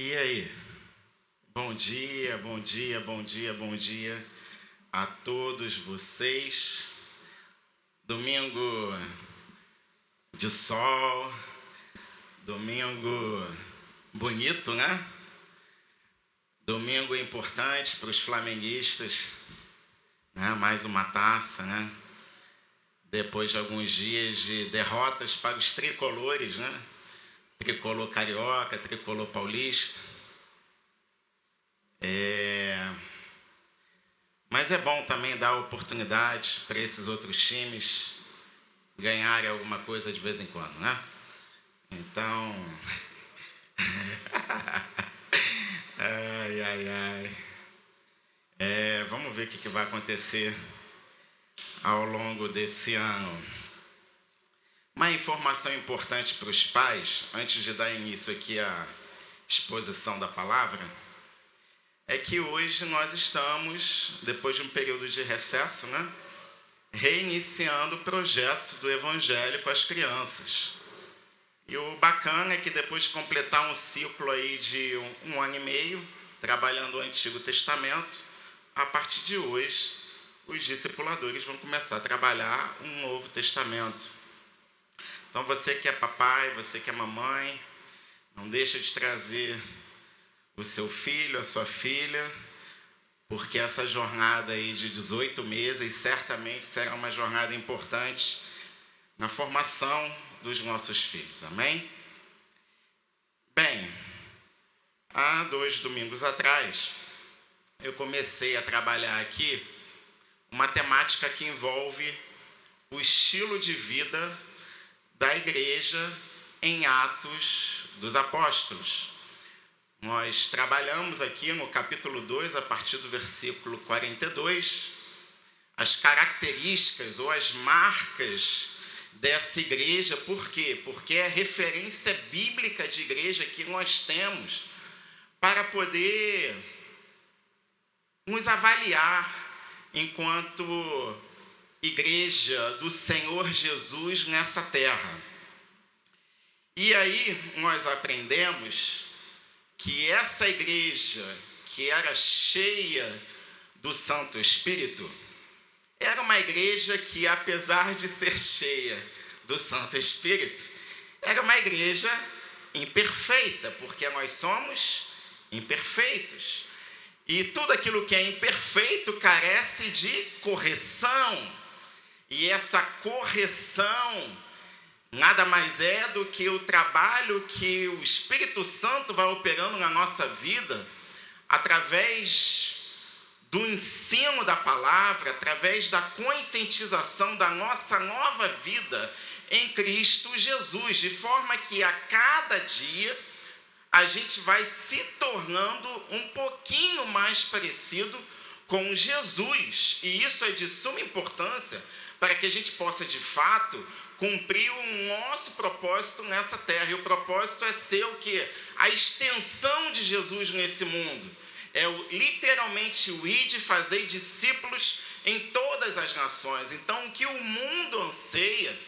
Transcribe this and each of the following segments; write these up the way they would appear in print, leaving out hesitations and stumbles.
E aí? Bom dia, bom dia, bom dia, bom dia a todos vocês. Domingo de sol, domingo bonito, né? Domingo importante para os flamenguistas, né? Mais uma taça, né? Depois de alguns dias de derrotas para os tricolores, né? Tricolor carioca, tricolor paulista. Mas é bom também dar oportunidade para esses outros times ganharem alguma coisa de vez em quando, né? Então, ai. Vamos ver o que vai acontecer ao longo desse ano. Uma informação importante para os pais, antes de dar início aqui à exposição da palavra, é que hoje nós estamos, depois de um período de recesso, né, reiniciando o projeto do Evangelho com as crianças. E o bacana é que depois de completar um ciclo aí de um ano e meio, trabalhando o Antigo Testamento, a partir de hoje, os discipuladores vão começar a trabalhar um Novo Testamento. Então você que é papai, você que é mamãe, não deixa de trazer o seu filho, a sua filha, porque essa jornada aí de 18 meses certamente será uma jornada importante na formação dos nossos filhos, amém? Bem, há 2 domingos atrás, eu comecei a trabalhar aqui uma temática que envolve o estilo de vida da igreja em Atos dos Apóstolos. Nós trabalhamos aqui no capítulo 2, a partir do versículo 42, as características ou as marcas dessa igreja. Por quê? Porque é a referência bíblica de igreja que nós temos para poder nos avaliar enquanto igreja do Senhor Jesus nessa terra. E aí nós aprendemos que essa igreja, que era cheia do Santo Espírito, era uma igreja que, apesar de ser cheia do Santo Espírito, era uma igreja imperfeita, porque nós somos imperfeitos. E tudo aquilo que é imperfeito carece de correção. E essa correção nada mais é do que o trabalho que o Espírito Santo vai operando na nossa vida através do ensino da palavra, através da conscientização da nossa nova vida em Cristo Jesus, de forma que a cada dia a gente vai se tornando um pouquinho mais parecido com Jesus. E isso é de suma importância para que a gente possa, de fato, cumprir o nosso propósito nessa terra. E o propósito é ser o quê? A extensão de Jesus nesse mundo. É literalmente o ide, fazer discípulos em todas as nações. Então, o que o mundo anseia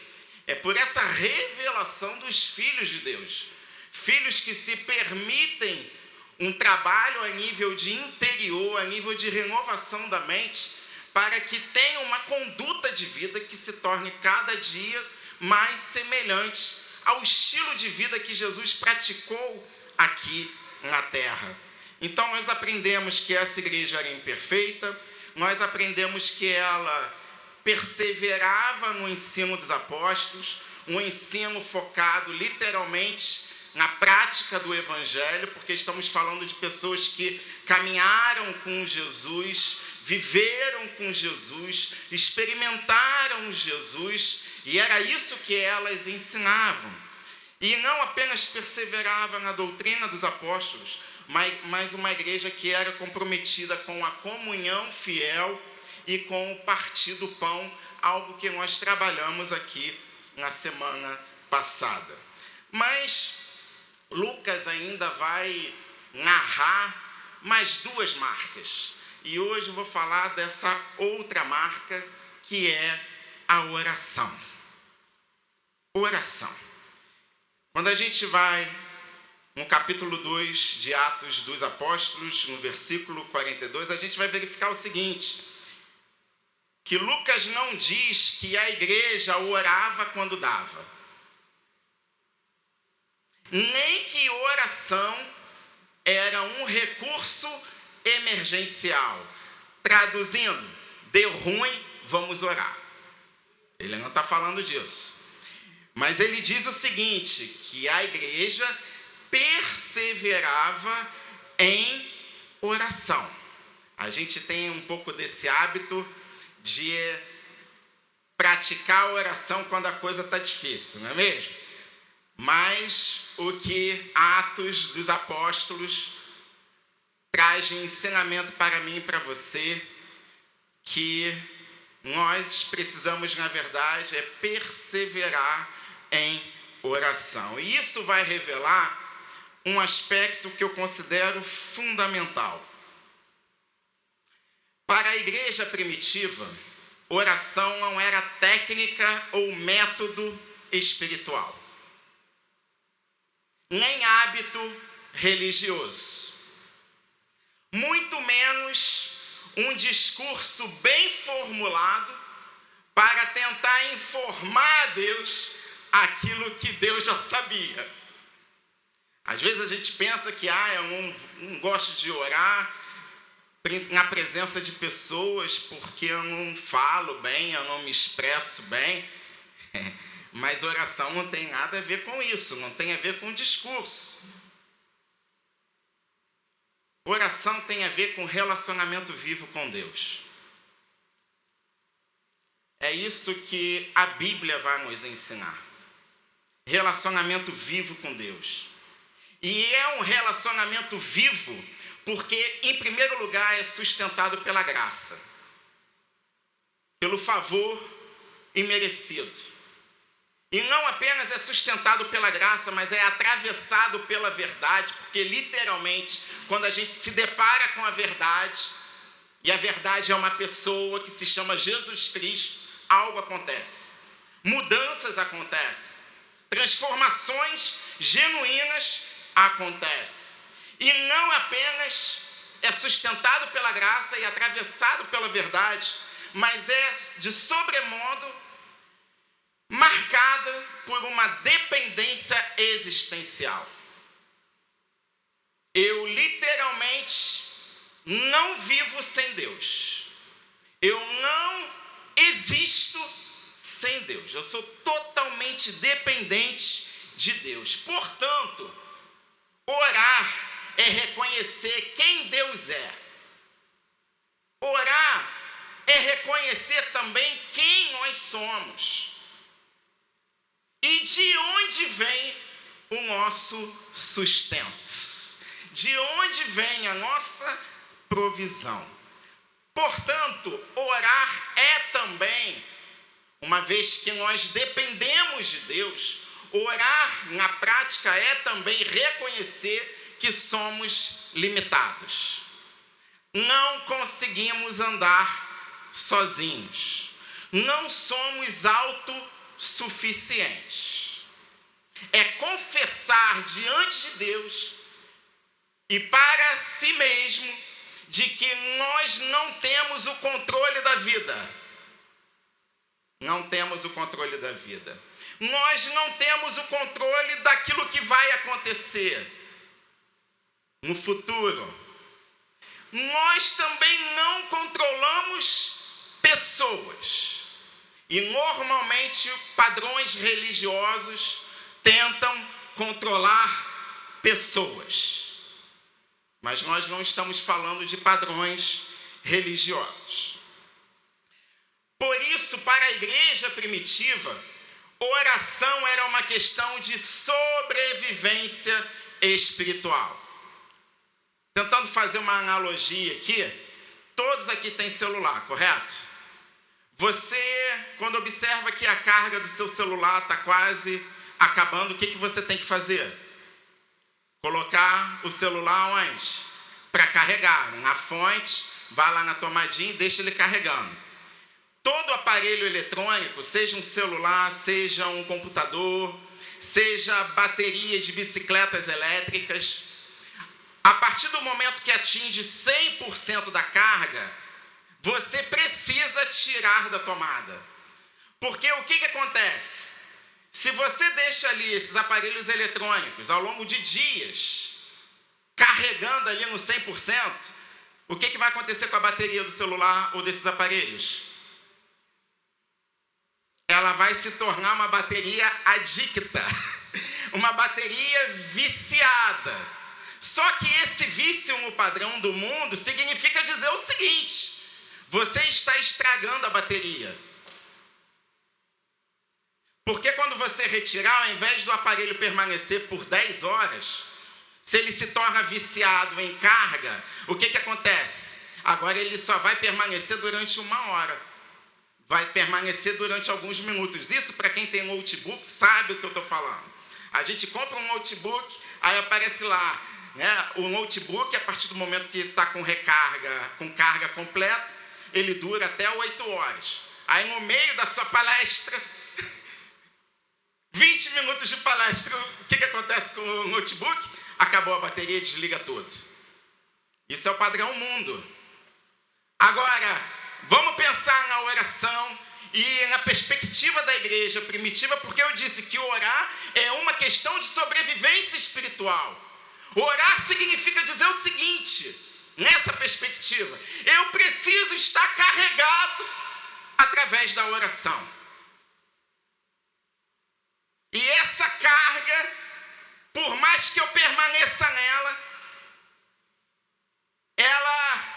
é por essa revelação dos filhos de Deus. Filhos que se permitem um trabalho a nível de interior, a nível de renovação da mente, para que tenham uma conduta de vida que se torne cada dia mais semelhante ao estilo de vida que Jesus praticou aqui na terra. Então nós aprendemos que essa igreja era imperfeita, nós aprendemos que ela perseverava no ensino dos apóstolos, um ensino focado literalmente na prática do Evangelho, porque estamos falando de pessoas que caminharam com Jesus, viveram com Jesus, experimentaram Jesus, e era isso que elas ensinavam. E não apenas perseverava na doutrina dos apóstolos, mas uma igreja que era comprometida com a comunhão fiel e com o partir do pão, algo que nós trabalhamos aqui na semana passada. Mas Lucas ainda vai narrar mais 2 marcas. E hoje eu vou falar dessa outra marca, que é a oração. Oração. Quando a gente vai no capítulo 2 de Atos dos Apóstolos, no versículo 42, a gente vai verificar o seguinte, que Lucas não diz que a igreja orava quando dava, nem que oração era um recurso emergencial. Traduzindo, deu ruim, vamos orar. Ele não está falando disso. Mas ele diz o seguinte, que a igreja perseverava em oração. A gente tem um pouco desse hábito de praticar a oração quando a coisa está difícil, não é mesmo? Mas o que Atos dos Apóstolos traz de ensinamento para mim e para você, que nós precisamos, na verdade, é perseverar em oração. E isso vai revelar um aspecto que eu considero fundamental. Para a igreja primitiva, oração não era técnica ou método espiritual, nem hábito religioso, muito menos um discurso bem formulado para tentar informar a Deus aquilo que Deus já sabia. Às vezes a gente pensa que eu não gosto de orar na presença de pessoas porque eu não falo bem, eu não me expresso bem. Mas oração não tem nada a ver com isso, não tem a ver com discurso. Oração tem a ver com relacionamento vivo com Deus. É isso que a Bíblia vai nos ensinar. Relacionamento vivo com Deus. E é um relacionamento vivo porque, em primeiro lugar, é sustentado pela graça, pelo favor imerecido. E não apenas é sustentado pela graça, mas é atravessado pela verdade, porque literalmente, quando a gente se depara com a verdade, e a verdade é uma pessoa que se chama Jesus Cristo, algo acontece. Mudanças acontecem. Transformações genuínas acontecem. E não apenas é sustentado pela graça e atravessado pela verdade, mas é de sobremodo marcada por uma dependência existencial. Eu literalmente não vivo sem Deus. Eu não existo sem Deus. Eu sou totalmente dependente de Deus. Portanto, orar é reconhecer quem Deus é. Orar é reconhecer também quem nós somos. E de onde vem o nosso sustento? De onde vem a nossa provisão? Portanto, orar é também, uma vez que nós dependemos de Deus, orar na prática é também reconhecer que somos limitados. Não conseguimos andar sozinhos. Não somos autossuficientes. É confessar diante de Deus e para si mesmo de que nós não temos o controle da vida. Não temos o controle da vida. Nós não temos o controle daquilo que vai acontecer no futuro. Nós também não controlamos pessoas. E normalmente padrões religiosos tentam controlar pessoas. Mas nós não estamos falando de padrões religiosos. Por isso, para a igreja primitiva, oração era uma questão de sobrevivência espiritual. Tentando fazer uma analogia aqui, todos aqui têm celular, correto? Você, quando observa que a carga do seu celular está quase acabando, o que você tem que fazer? Colocar o celular onde? Para carregar, na fonte, vai lá na tomadinha e deixa ele carregando. todo aparelho eletrônico, seja um celular, seja um computador, seja bateria de bicicletas elétricas, a partir do momento que atinge 100% da carga, você precisa tirar da tomada. Porque o que acontece? Se você deixa ali esses aparelhos eletrônicos ao longo de dias, carregando ali no 100%, o que vai acontecer com a bateria do celular ou desses aparelhos? Ela vai se tornar uma bateria adicta, uma bateria viciada. Só que esse vício no padrão do mundo significa dizer o seguinte: você está estragando a bateria. Porque quando você retirar, ao invés do aparelho permanecer por 10 horas, se ele se torna viciado em carga, o que acontece? Agora ele só vai permanecer durante 1 hora. Vai permanecer durante alguns minutos. Isso, para quem tem notebook, sabe o que eu estou falando. A gente compra um notebook, aí aparece lá, né, o notebook, a partir do momento que está com carga completa, ele dura até 8 horas. Aí no meio da sua palestra, 20 minutos de palestra, o que acontece com o notebook? Acabou a bateria, desliga tudo. Isso é o padrão mundo. Agora, vamos pensar na oração e na perspectiva da igreja primitiva, porque eu disse que orar é uma questão de sobrevivência espiritual. Orar significa dizer o seguinte, nessa perspectiva: eu preciso estar carregado através da oração. E essa carga, por mais que eu permaneça nela, ela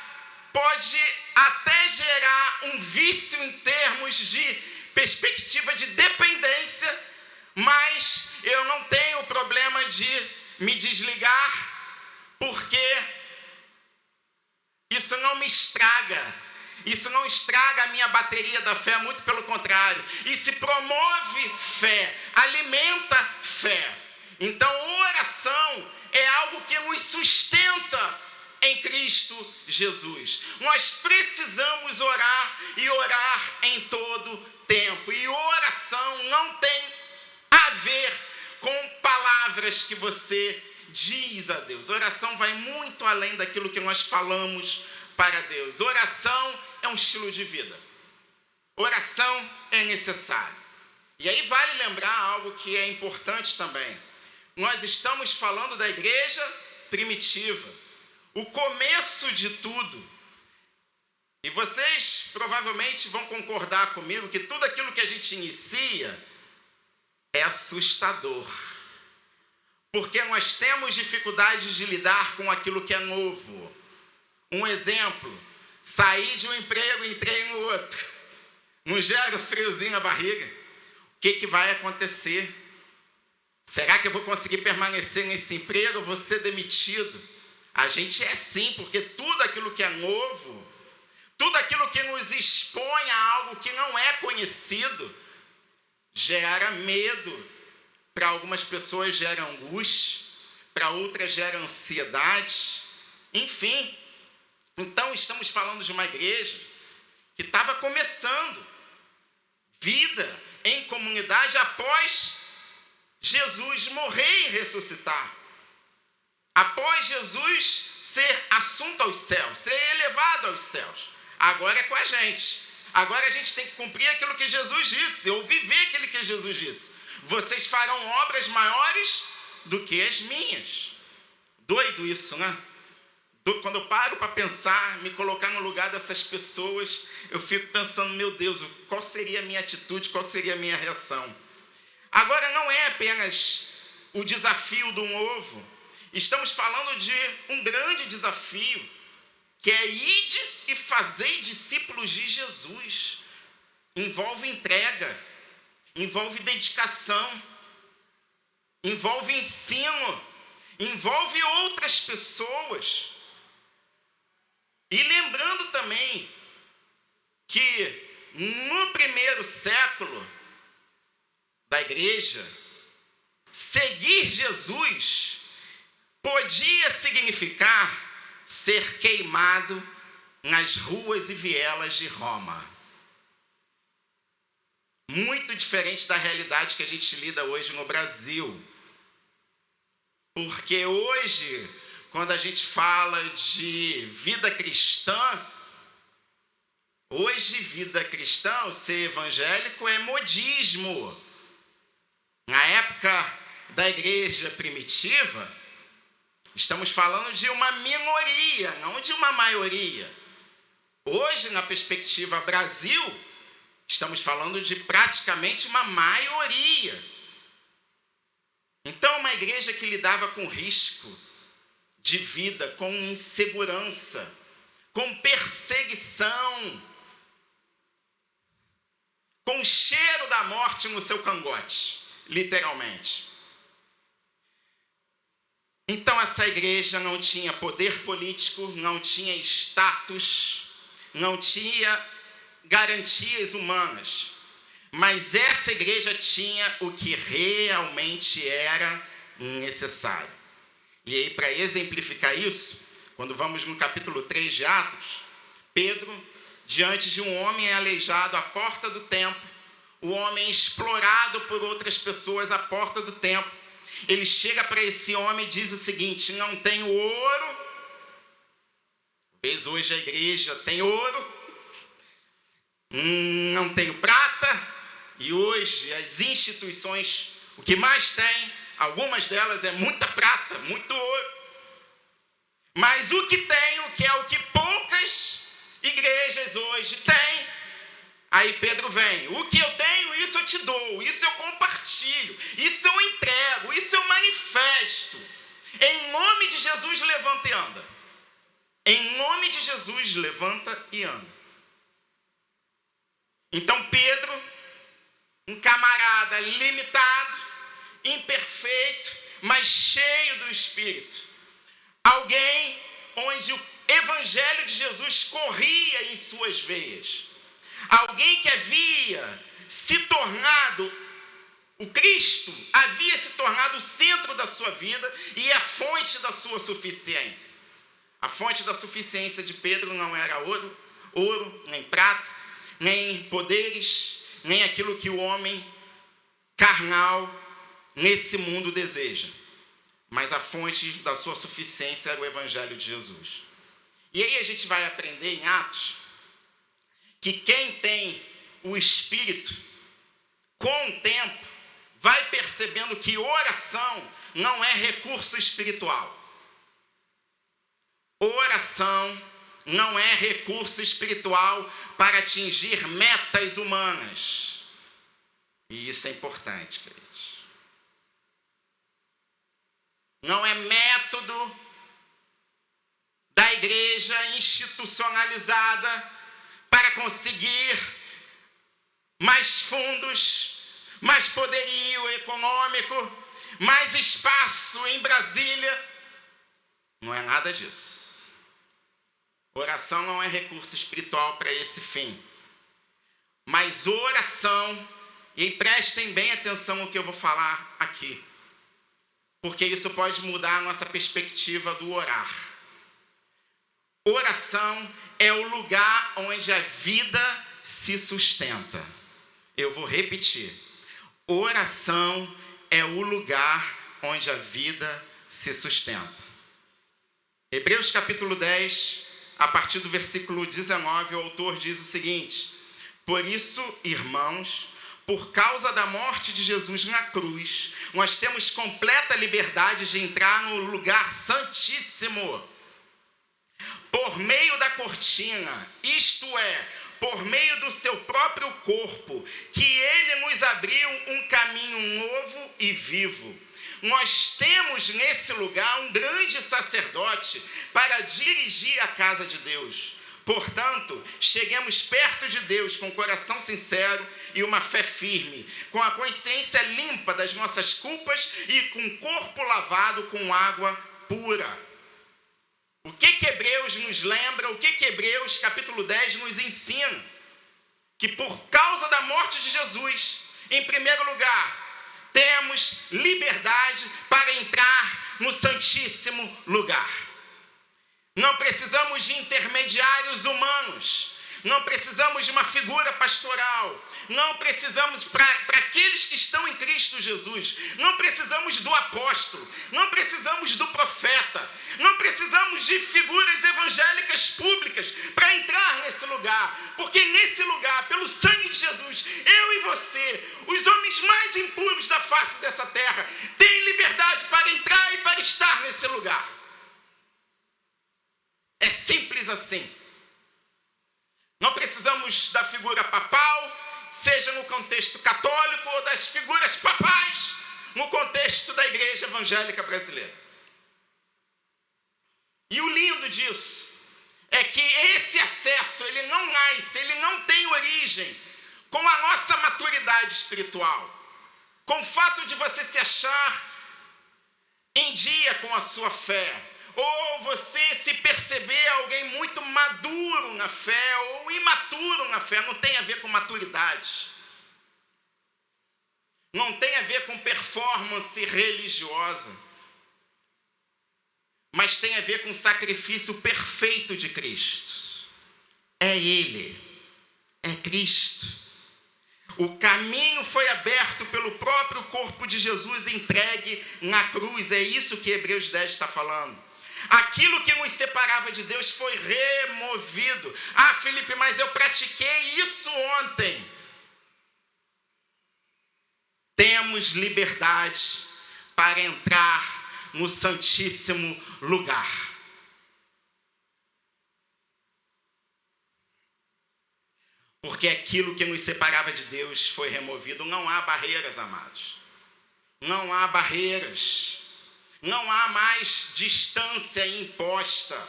pode até gerar um vício em termos de perspectiva de dependência, mas eu não tenho problema de me desligar, porque isso não me estraga. Isso não estraga a minha bateria da fé, muito pelo contrário. Isso promove fé, alimenta fé. Então, oração é algo que nos sustenta em Cristo Jesus. Nós precisamos orar e orar em todo tempo. E oração não tem a ver com palavras que você diz a Deus. Oração vai muito além daquilo que nós falamos para Deus. Oração é um estilo de vida. Oração é necessário. E aí vale lembrar algo que é importante também. Nós estamos falando da igreja primitiva. O começo de tudo. E vocês provavelmente vão concordar comigo que tudo aquilo que a gente inicia é assustador. Porque nós temos dificuldades de lidar com aquilo que é novo. Um exemplo, saí de um emprego e entrei no outro. Não gera um friozinho na barriga? O que vai acontecer? Será que eu vou conseguir permanecer nesse emprego ou vou ser demitido? A gente é sim, porque tudo aquilo que é novo, tudo aquilo que nos expõe a algo que não é conhecido, gera medo. Para algumas pessoas gera angústia, para outras gera ansiedade, enfim. Então, estamos falando de uma igreja que estava começando vida em comunidade após Jesus morrer e ressuscitar. Após Jesus ser assunto aos céus, ser elevado aos céus. Agora é com a gente. Agora a gente tem que cumprir aquilo que Jesus disse, ou viver aquilo que Jesus disse. Vocês farão obras maiores do que as minhas. Doido isso, né? Quando eu paro para pensar, me colocar no lugar dessas pessoas, eu fico pensando, meu Deus, qual seria a minha atitude, qual seria a minha reação? Agora, não é apenas o desafio do novo. Estamos falando de um grande desafio, que é ide e fazei discípulos de Jesus. Envolve entrega, envolve dedicação, envolve ensino, envolve outras pessoas. E lembrando também que no primeiro século da igreja, seguir Jesus podia significar ser queimado nas ruas e vielas de Roma. muito diferente da realidade que a gente lida hoje no Brasil. Porque hoje, quando a gente fala de vida cristã, ser evangélico é modismo. Na época da igreja primitiva, estamos falando de uma minoria, não de uma maioria. Hoje, na perspectiva Brasil, estamos falando de praticamente uma maioria. Então, uma igreja que lidava com risco de vida, com insegurança, com perseguição, com o cheiro da morte no seu cangote, literalmente. Então, essa igreja não tinha poder político, não tinha status, não tinha garantias humanas. Mas essa igreja tinha o que realmente era necessário. E aí, para exemplificar isso, quando vamos no capítulo 3 de Atos, Pedro, diante de um homem aleijado à porta do templo, o homem explorado por outras pessoas à porta do templo, ele chega para esse homem e diz o seguinte: não tenho ouro. Talvez hoje a igreja tem ouro, não tenho prata, e hoje as instituições, o que mais tem, algumas delas é muita prata, muito ouro. Mas o que tenho, que é o que poucas igrejas hoje têm, aí Pedro vem: o que eu tenho, isso eu te dou, isso eu compartilho, isso eu entrego, isso eu manifesto. Em nome de Jesus, levanta e anda. Em nome de Jesus, levanta e anda. Então Pedro, um camarada limitado, imperfeito, mas cheio do Espírito, alguém onde o Evangelho de Jesus corria em suas veias, alguém que havia se tornado, o Cristo havia se tornado o centro da sua vida e a fonte da sua suficiência. A fonte da suficiência de Pedro não era ouro, nem prata, nem poderes, nem aquilo que o homem carnal nesse mundo deseja. Mas a fonte da sua suficiência era o Evangelho de Jesus. E aí a gente vai aprender em Atos que quem tem o Espírito, com o tempo, vai percebendo que oração não é recurso espiritual. Oração não é recurso espiritual para atingir metas humanas. E isso é importante, queridos. Não é método da igreja institucionalizada para conseguir mais fundos, mais poderio econômico, mais espaço em Brasília. Não é nada disso. Oração não é recurso espiritual para esse fim. Mas oração, e prestem bem atenção no que eu vou falar aqui, porque isso pode mudar a nossa perspectiva do orar. Oração é o lugar onde a vida se sustenta. Eu vou repetir. Oração é o lugar onde a vida se sustenta. Hebreus capítulo 10, a partir do versículo 19, o autor diz o seguinte: por isso, irmãos, por causa da morte de Jesus na cruz, nós temos completa liberdade de entrar no lugar santíssimo, por meio da cortina, isto é, por meio do seu próprio corpo, que ele nos abriu um caminho novo e vivo. Nós temos nesse lugar um grande sacerdote para dirigir a casa de Deus. Portanto, cheguemos perto de Deus com o coração sincero e uma fé firme, com a consciência limpa das nossas culpas e com o corpo lavado com água pura. O que Hebreus nos lembra, o que Hebreus capítulo 10 nos ensina? Que por causa da morte de Jesus, em primeiro lugar, temos liberdade para entrar no Santíssimo Lugar. Não precisamos de intermediários humanos, não precisamos de uma figura pastoral, não precisamos, para aqueles que estão em Cristo Jesus, não precisamos do apóstolo, não precisamos do profeta, não precisamos de figuras evangélicas públicas para entrar nesse lugar, porque nesse lugar, pelo sangue de Jesus, eu e você, os homens mais impuros da face dessa terra, têm liberdade para entrar e para estar nesse lugar. É simples assim. Não precisamos da figura papal, seja no contexto católico, ou das figuras papais no contexto da igreja evangélica brasileira. E o lindo disso é que esse acesso, ele não nasce, ele não tem origem com a nossa maturidade espiritual, com o fato de você se achar em dia com a sua fé, ou você se perceber alguém muito maduro na fé ou imaturo na fé. Não tem a ver com maturidade, não tem a ver com performance religiosa, mas tem a ver com o sacrifício perfeito de Cristo. É Ele, é Cristo. O caminho foi aberto pelo próprio corpo de Jesus entregue na cruz. É isso que Hebreus 10 está falando. Aquilo que nos separava de Deus foi removido. Ah, Felipe, mas eu pratiquei isso ontem. Temos liberdade para entrar no Santíssimo Lugar. Porque aquilo que nos separava de Deus foi removido. Não há barreiras, amados. Não há barreiras. Não há mais distância imposta.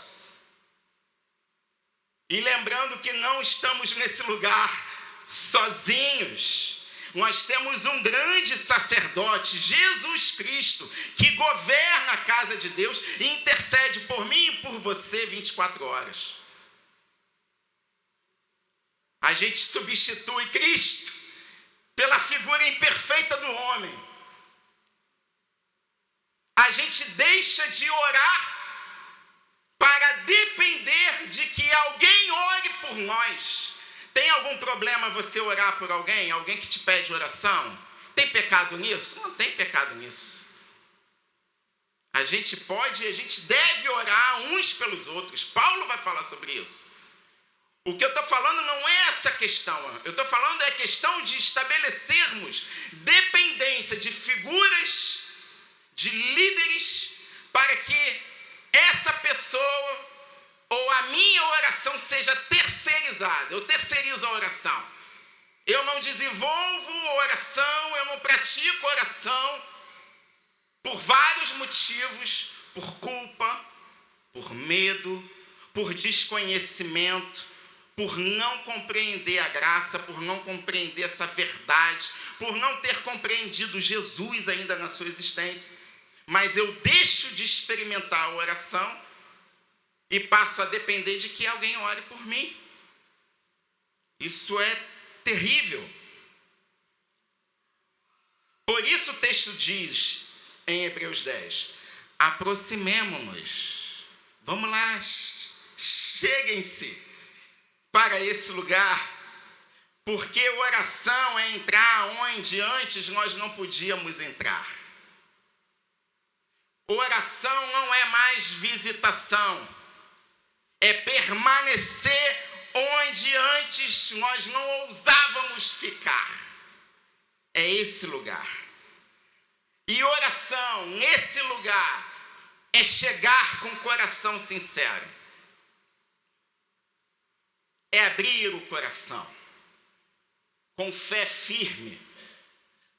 E lembrando que não estamos nesse lugar sozinhos. Nós temos um grande sacerdote, Jesus Cristo, que governa a casa de Deus e intercede por mim e por você 24 horas. A gente substitui Cristo pela figura imperfeita do homem. A gente deixa de orar para depender de que alguém ore por nós. Tem algum problema você orar por alguém? Alguém que te pede oração? Tem pecado nisso? Não tem pecado nisso. A gente pode e a gente deve orar uns pelos outros. Paulo vai falar sobre isso. O que eu estou falando não é essa questão. Eu estou falando é a questão de estabelecermos dependência de figuras, de líderes, para que essa pessoa ou a minha oração seja terceirizada. Eu terceirizo a oração. Eu não desenvolvo oração, eu não pratico oração por vários motivos, por culpa, por medo, por desconhecimento, por não compreender a graça, por não compreender essa verdade, por não ter compreendido Jesus ainda na sua existência. Mas eu deixo de experimentar a oração e passo a depender de que alguém ore por mim. Isso é terrível. Por isso o texto diz em Hebreus 10, aproximemo-nos. Vamos lá, cheguem-se para esse lugar, porque oração é entrar onde antes nós não podíamos entrar. Oração não é mais visitação, é permanecer onde antes nós não ousávamos ficar. É esse lugar. E oração, nesse lugar, é chegar com o coração sincero. É abrir o coração, com fé firme,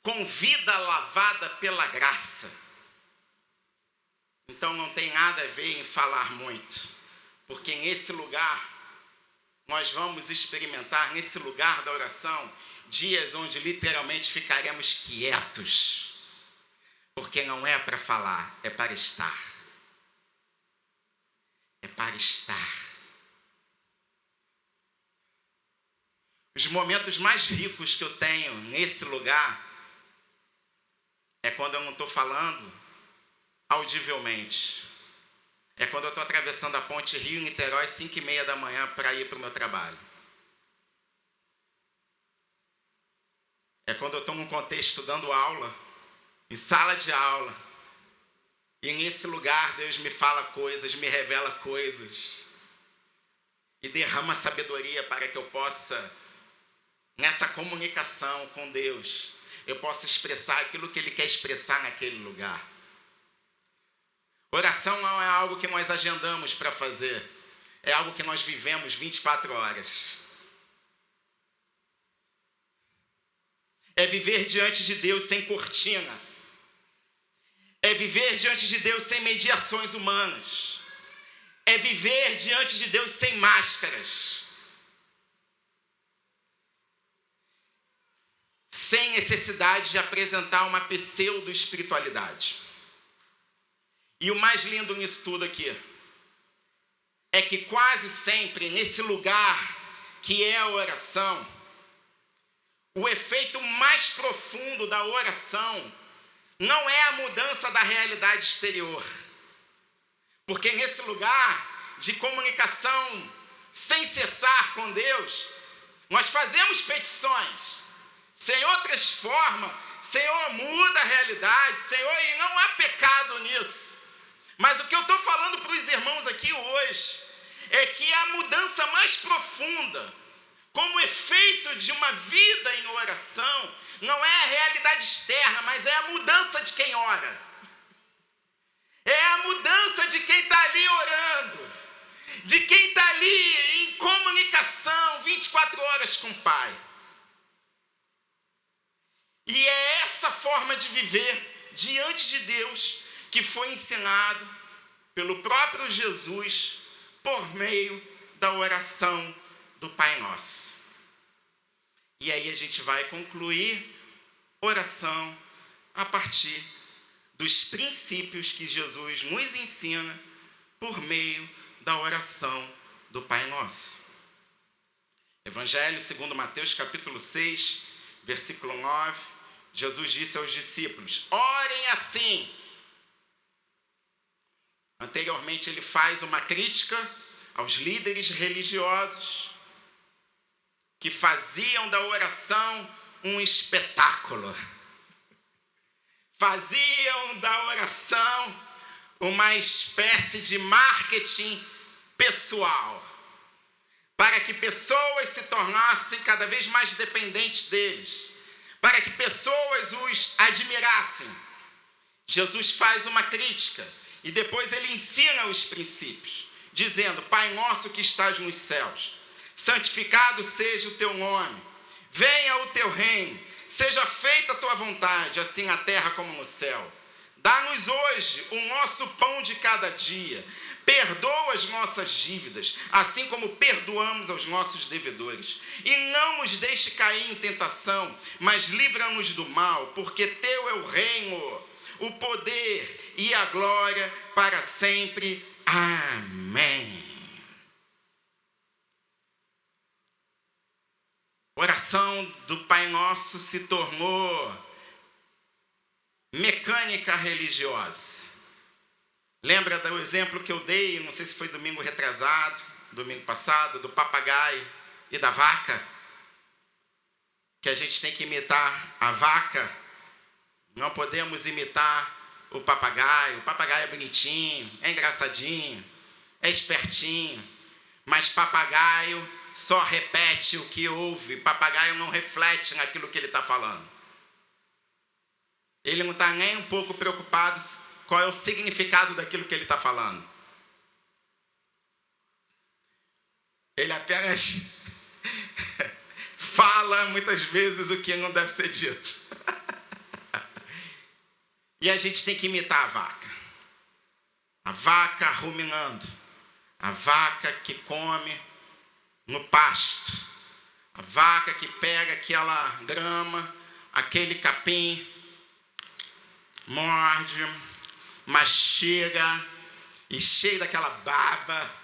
com vida lavada pela graça. Então não tem nada a ver em falar muito, porque nesse lugar, nós vamos experimentar, nesse lugar da oração, dias onde literalmente ficaremos quietos, porque não é para falar, é para estar. É para estar. Os momentos mais ricos que eu tenho nesse lugar é quando eu não estou falando audivelmente. É quando eu estou atravessando a ponte Rio-Niterói, 5h30 da manhã, para ir para o meu trabalho. É quando eu estou num contexto dando aula, em sala de aula, e nesse lugar Deus me fala coisas, me revela coisas, e derrama sabedoria para que eu possa, nessa comunicação com Deus, eu possa expressar aquilo que Ele quer expressar naquele lugar. Oração não é algo que nós agendamos para fazer, é algo que nós vivemos 24 horas. É viver diante de Deus sem cortina. É viver diante de Deus sem mediações humanas. É viver diante de Deus sem máscaras. Sem necessidade de apresentar uma pseudo-espiritualidade. E o mais lindo nisso tudo aqui é que quase sempre nesse lugar que é a oração, o efeito mais profundo da oração não é a mudança da realidade exterior. Porque nesse lugar de comunicação sem cessar com Deus, nós fazemos petições. Senhor, transforma. Senhor, muda a realidade. Senhor, e não há pecado nisso. Mas o que eu estou falando para os irmãos aqui hoje é que a mudança mais profunda, como efeito de uma vida em oração, não é a realidade externa, mas é a mudança de quem ora. É a mudança de quem está ali orando, de quem está ali em comunicação 24 horas com o Pai. E é essa forma de viver diante de Deus que foi ensinado pelo próprio Jesus por meio da oração do Pai Nosso. E aí a gente vai concluir oração a partir dos princípios que Jesus nos ensina por meio da oração do Pai Nosso. Evangelho segundo Mateus, capítulo 6, versículo 9, Jesus disse aos discípulos: orem assim. Anteriormente ele faz uma crítica aos líderes religiosos que faziam da oração um espetáculo. Faziam da oração uma espécie de marketing pessoal, para que pessoas se tornassem cada vez mais dependentes deles, para que pessoas os admirassem. Jesus faz uma crítica e depois ele ensina os princípios, dizendo: Pai nosso que estás nos céus, santificado seja o teu nome, venha o teu reino, seja feita a tua vontade, assim na terra como no céu. Dá-nos hoje o nosso pão de cada dia, perdoa as nossas dívidas, assim como perdoamos aos nossos devedores. E não nos deixe cair em tentação, mas livra-nos do mal, porque teu é o reino, o poder e a glória para sempre. Amém. A oração do Pai Nosso se tornou mecânica religiosa. Lembra do exemplo que eu dei, não sei se foi domingo retrasado, domingo passado, do papagaio e da vaca? Que a gente tem que imitar a vaca, não podemos imitar o papagaio. O papagaio é bonitinho, é engraçadinho, é espertinho, mas papagaio só repete o que ouve, papagaio não reflete naquilo que ele está falando. Ele não está nem um pouco preocupado qual é o significado daquilo que ele está falando. Ele apenas fala muitas vezes o que não deve ser dito. E a gente tem que imitar a vaca. A vaca ruminando. A vaca que come no pasto. A vaca que pega aquela grama, aquele capim, morde, mastiga e cheia daquela baba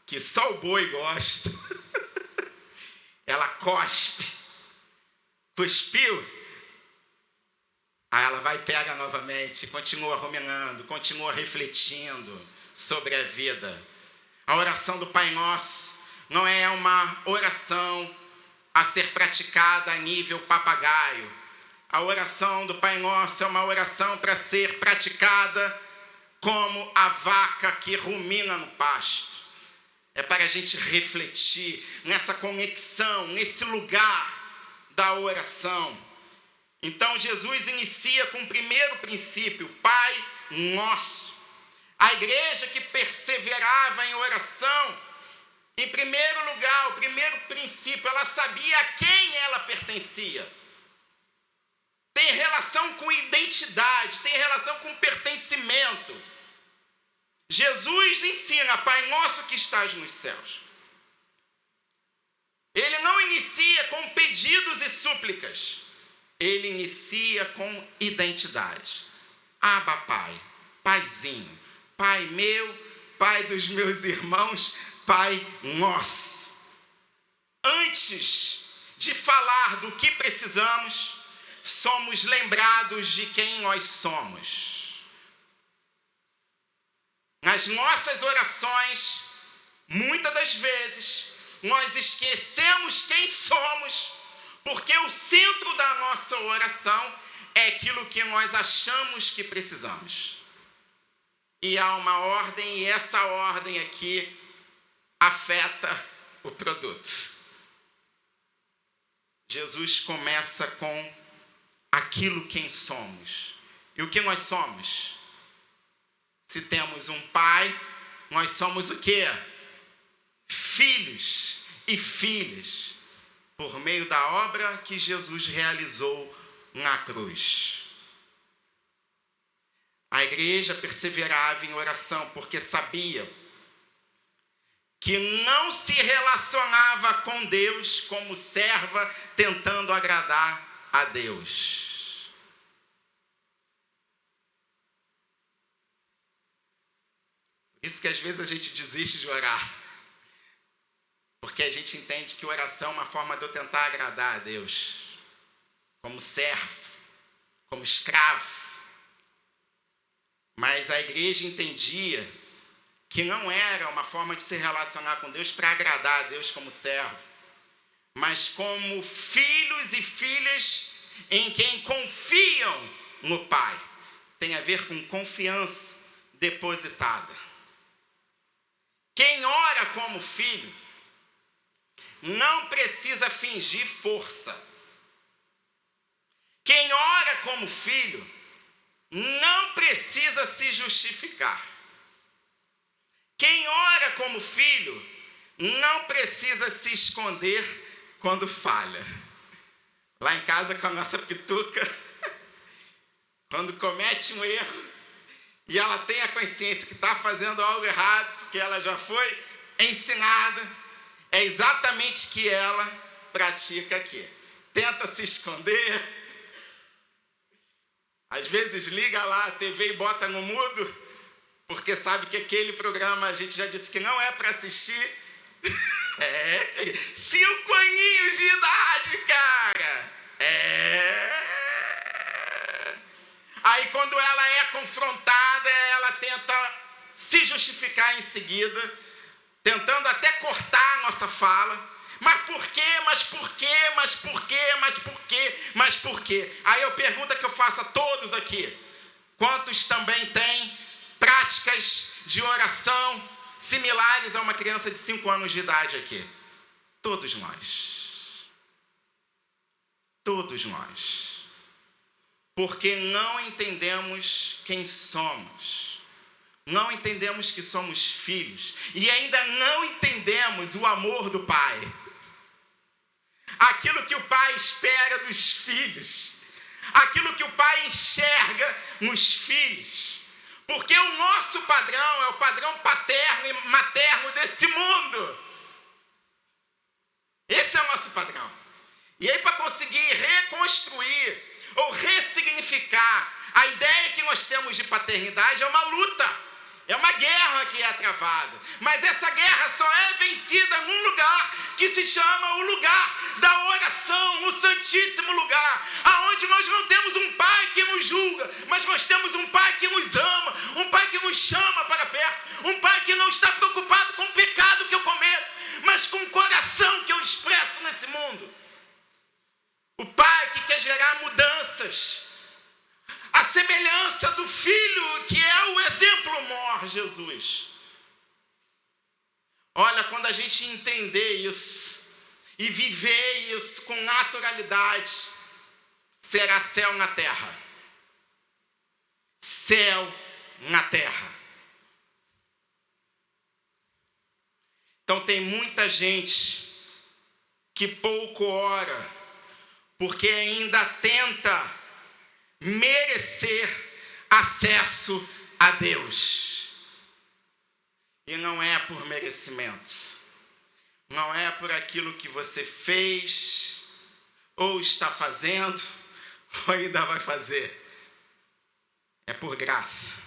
que só o boi gosta. Ela cospe, cuspiu, aí ela vai e pega novamente, continua ruminando, continua refletindo sobre a vida. A oração do Pai Nosso não é uma oração a ser praticada a nível papagaio, A oração do Pai Nosso é uma oração para ser praticada como a vaca que rumina no pasto. É para a gente refletir nessa conexão, nesse lugar da oração. Então Jesus inicia com o primeiro princípio, Pai Nosso. A igreja que perseverava em oração, em primeiro lugar, o primeiro princípio, ela sabia a quem ela pertencia. Tem relação com identidade, tem relação com pertencimento. Jesus ensina, Pai Nosso que estás nos céus. Ele não inicia com pedidos e súplicas. Ele inicia com identidade. Abba, Pai, Paizinho, Pai meu, Pai dos meus irmãos, Pai Nosso. Antes de falar do que precisamos, somos lembrados de quem nós somos. Nas nossas orações, muitas das vezes, nós esquecemos quem somos, porque o centro da nossa oração é aquilo que nós achamos que precisamos. E há uma ordem, e essa ordem aqui afeta o produto. Jesus começa com aquilo quem somos. E o que nós somos? Se temos um pai, nós somos o quê? Filhos e filhas, por meio da obra que Jesus realizou na cruz. A igreja perseverava em oração porque sabia que não se relacionava com Deus como serva tentando agradar a Deus. Por isso que às vezes a gente desiste de orar. Porque a gente entende que oração é uma forma de eu tentar agradar a Deus. Como servo, como escravo. Mas a igreja entendia que não era uma forma de se relacionar com Deus para agradar a Deus como servo, mas como filhos e filhas em quem confiam no Pai. Tem a ver com confiança depositada. Quem ora como filho não precisa fingir força. Quem ora como filho não precisa se justificar. Quem ora como filho não precisa se esconder quando falha. Lá em casa com a nossa pituca, quando comete um erro e ela tem a consciência que está fazendo algo errado, porque ela já foi ensinada, é exatamente o que ela pratica aqui. Tenta se esconder. Às vezes liga lá a TV e bota no mudo, porque sabe que aquele programa a gente já disse que não é para assistir. 5 aninhos de idade, cara. Aí quando ela é confrontada, ela tenta se justificar em seguida, tentando até cortar a nossa fala. Mas por quê? Mas por quê? Mas por quê? Mas por quê? Mas por quê? Aí eu pergunto que eu faço a todos aqui. Quantos também têm práticas de oração similares a uma criança de 5 anos de idade aqui? Todos nós. Todos nós. Porque não entendemos quem somos. Não entendemos que somos filhos. E ainda não entendemos o amor do Pai. Aquilo que o Pai espera dos filhos. Aquilo que o Pai enxerga nos filhos. Porque o nosso padrão é o padrão paterno e materno desse mundo. Esse é o nosso padrão. E aí, para conseguir reconstruir ou ressignificar a ideia que nós temos de paternidade, é uma luta. É uma guerra que é travada. Mas essa guerra só é vencida num lugar que se chama o lugar da oração, o santíssimo lugar, aonde nós não temos um pai que nos julga, mas nós temos um pai que nos ama, um pai que nos chama para perto, um pai que não está preocupado com o pecado que eu cometo, mas com o coração que eu expresso nesse mundo. O pai que quer gerar mudanças coisas à semelhança do Filho, que é o exemplo maior, Jesus. Olha, quando a gente entender isso e viver isso com naturalidade, será céu na terra. Céu na terra. Então tem muita gente que pouco ora, porque ainda tenta merecer acesso a Deus. E não é por merecimento. Não é por aquilo que você fez, ou está fazendo, ou ainda vai fazer. É por graça.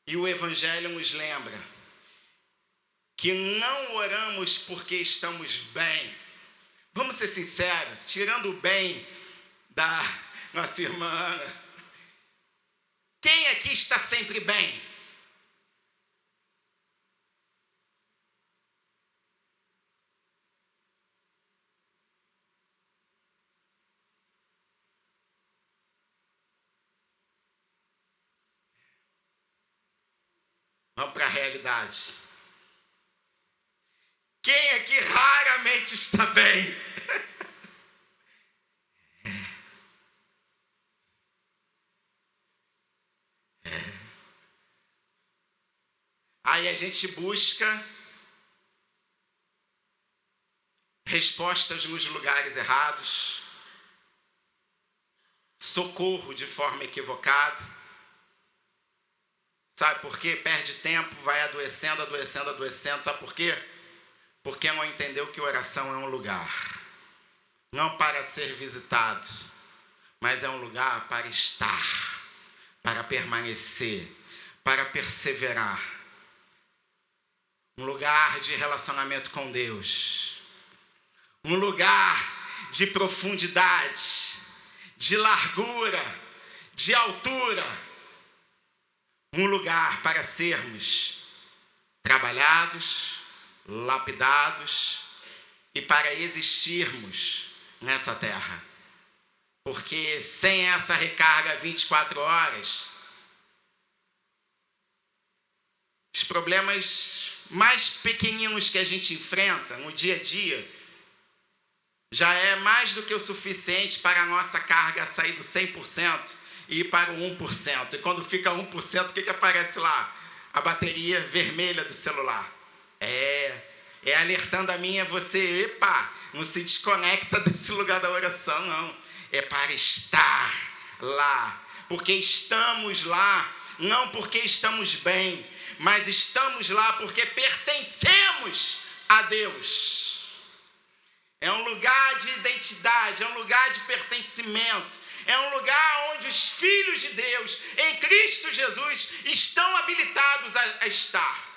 E o Evangelho nos lembra que não oramos porque estamos bem. Vamos ser sinceros, tirando o bem da nossa irmã Ana, quem aqui está sempre bem? Vamos para a realidade. Quem aqui raramente está bem? Aí a gente busca respostas nos lugares errados, socorro de forma equivocada. Sabe por quê? Perde tempo, vai adoecendo. Sabe por quê? Porque não entendeu que oração é um lugar, não para ser visitado, mas é um lugar para estar, para permanecer, para perseverar. Um lugar de relacionamento com Deus. Um lugar de profundidade, de largura, de altura. Um lugar para sermos trabalhados, lapidados e para existirmos nessa terra. Porque sem essa recarga 24 horas, os problemas mais pequeninos que a gente enfrenta no dia a dia já é mais do que o suficiente para a nossa carga sair do 100% e ir para o 1%. E quando fica 1%, o que aparece lá? A bateria vermelha do celular. É alertando a mim e a você, epa, não se desconecta desse lugar da oração, não. É para estar lá. Porque estamos lá, não porque estamos bem, mas estamos lá porque pertencemos a Deus. É um lugar de identidade, é um lugar de pertencimento, é um lugar onde os filhos de Deus, em Cristo Jesus, estão habilitados a estar.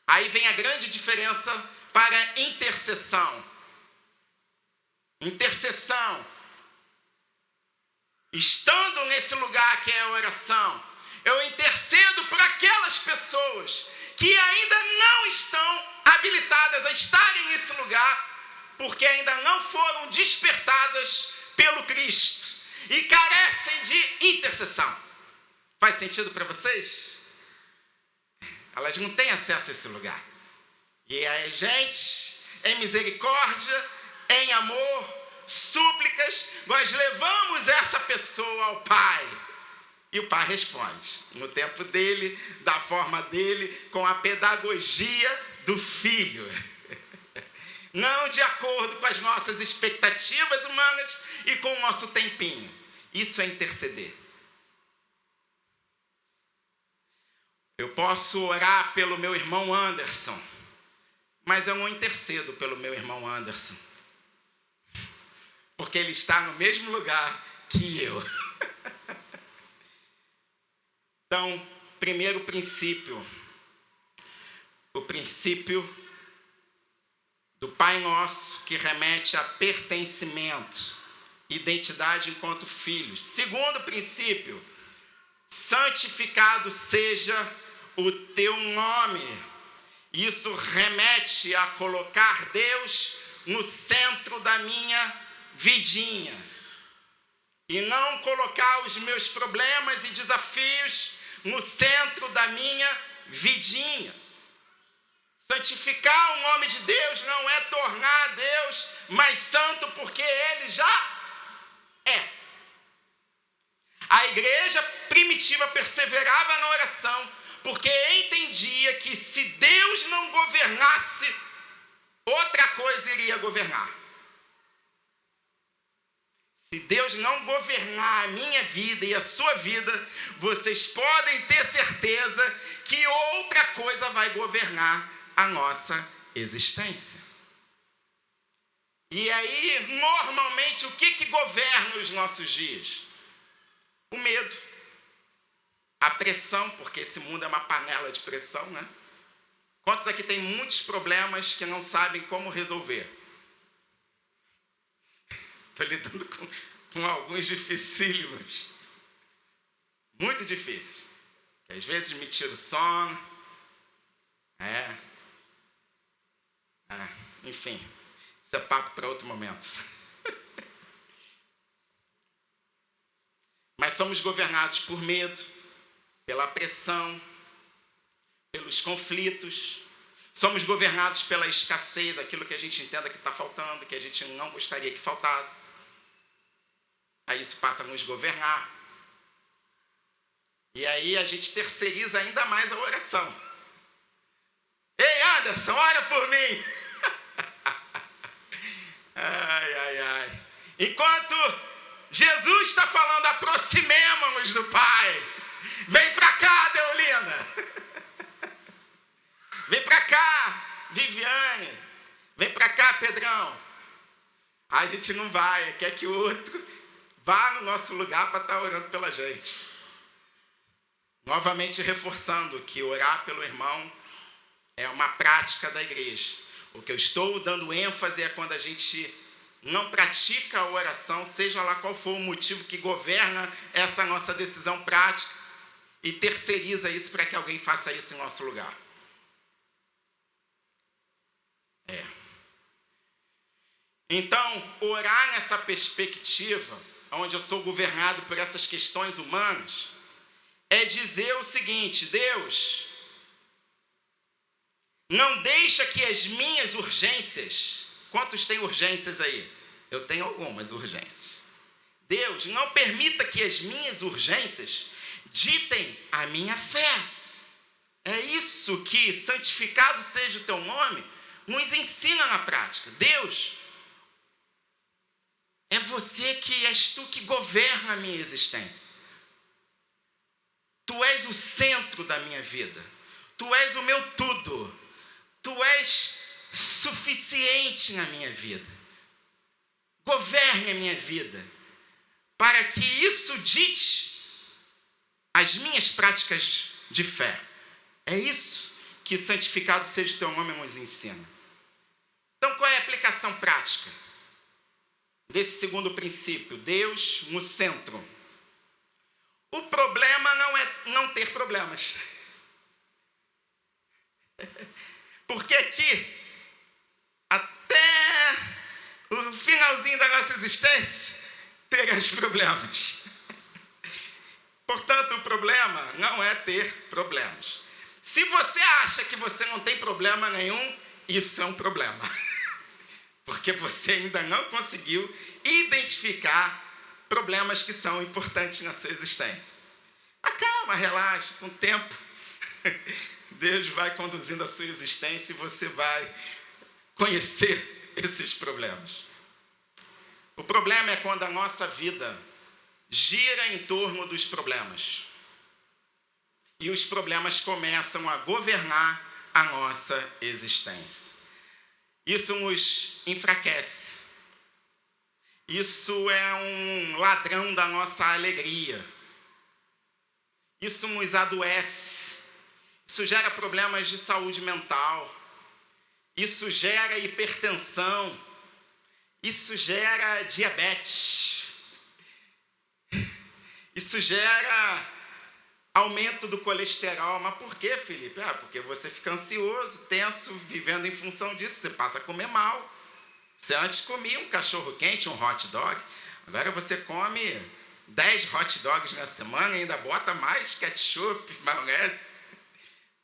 Aí vem a grande diferença para intercessão. Intercessão. Estando nesse lugar que é a oração, eu intercedo por aquelas pessoas que ainda não estão habilitadas a estarem nesse lugar, porque ainda não foram despertadas pelo Cristo e carecem de intercessão. Faz sentido para vocês? Elas não têm acesso a esse lugar. E aí a gente, em misericórdia, em amor, súplicas, nós levamos essa pessoa ao Pai. E o Pai responde, no tempo dele, da forma dele, com a pedagogia do Filho. Não de acordo com as nossas expectativas humanas e com o nosso tempinho. Isso é interceder. Eu posso orar pelo meu irmão Anderson, mas eu não intercedo pelo meu irmão Anderson, porque ele está no mesmo lugar que eu. Então, primeiro princípio, o princípio do Pai Nosso, que remete a pertencimento, identidade enquanto filhos. Segundo princípio, santificado seja o teu nome. Isso remete a colocar Deus no centro da minha vidinha. E não colocar os meus problemas e desafios no centro da minha vidinha. Santificar o nome de Deus não é tornar Deus mais santo, porque Ele já é. A igreja primitiva perseverava na oração, porque entendia que se Deus não governasse, outra coisa iria governar. Se Deus não governar a minha vida e a sua vida, vocês podem ter certeza que outra coisa vai governar a nossa existência. E aí, normalmente, o que governa os nossos dias? O medo. A pressão, porque esse mundo é uma panela de pressão, né? Quantos aqui tem muitos problemas que não sabem como resolver? Estou lidando com alguns dificílimos. Muito difíceis. Que às vezes me tira o sono. Enfim, isso é papo para outro momento. Mas somos governados por medo, pela pressão, pelos conflitos. Somos governados pela escassez, aquilo que a gente entenda que está faltando, que a gente não gostaria que faltasse. Aí isso passa a nos governar. E aí a gente terceiriza ainda mais a oração. Ei, Anderson, ora por mim. Ai. Enquanto Jesus está falando, aproximemo-nos do Pai. Vem para cá, Deolinda. Vem para cá, Viviane. Vem para cá, Pedrão. A gente não vai, quer que o outro vá no nosso lugar para estar orando pela gente. Novamente reforçando que orar pelo irmão é uma prática da igreja. O que eu estou dando ênfase é quando a gente não pratica a oração, seja lá qual for o motivo que governa essa nossa decisão prática, e terceiriza isso para que alguém faça isso em nosso lugar. Então, orar nessa perspectiva, onde eu sou governado por essas questões humanas, é dizer o seguinte: Deus, não deixa que as minhas urgências... Quantos têm urgências aí? Eu tenho algumas urgências. Deus, não permita que as minhas urgências ditem a minha fé. É isso que, santificado seja o teu nome, nos ensina na prática. Deus, é você que és tu que governa a minha existência. Tu és o centro da minha vida. Tu és o meu tudo. Tu és suficiente na minha vida. Governe a minha vida, para que isso dite as minhas práticas de fé. É isso que santificado seja o teu nome nos ensina. Então, qual é a aplicação prática desse segundo princípio? Deus no centro. O problema não é não ter problemas. Porque aqui, até o finalzinho da nossa existência, teremos problemas. Portanto, o problema não é ter problemas. Se você acha que você não tem problema nenhum, isso é um problema. Porque você ainda não conseguiu identificar problemas que são importantes na sua existência. Mas calma, relaxa, com o tempo Deus vai conduzindo a sua existência e você vai conhecer esses problemas. O problema é quando a nossa vida gira em torno dos problemas. E os problemas começam a governar a nossa existência. Isso nos enfraquece. Isso é um ladrão da nossa alegria. Isso nos adoece. Isso gera problemas de saúde mental. Isso gera hipertensão. Isso gera diabetes. Isso gera aumento do colesterol. Mas por quê, Felipe? Porque você fica ansioso, tenso, vivendo em função disso. Você passa a comer mal. Você antes comia um cachorro quente, um hot dog, agora você come 10 hot dogs na semana e ainda bota mais ketchup, maionese,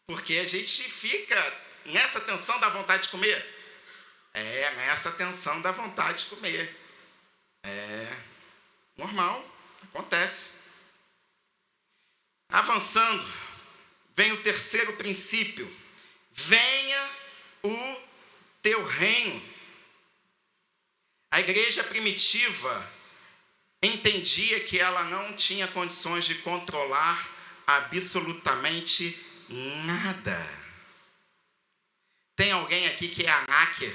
porque a gente fica nessa tensão da vontade de comer. Nessa tensão da vontade de comer. Normal, acontece. Avançando, vem o terceiro princípio. Venha o teu reino. A igreja primitiva entendia que ela não tinha condições de controlar absolutamente nada. Tem alguém aqui que é ANAC?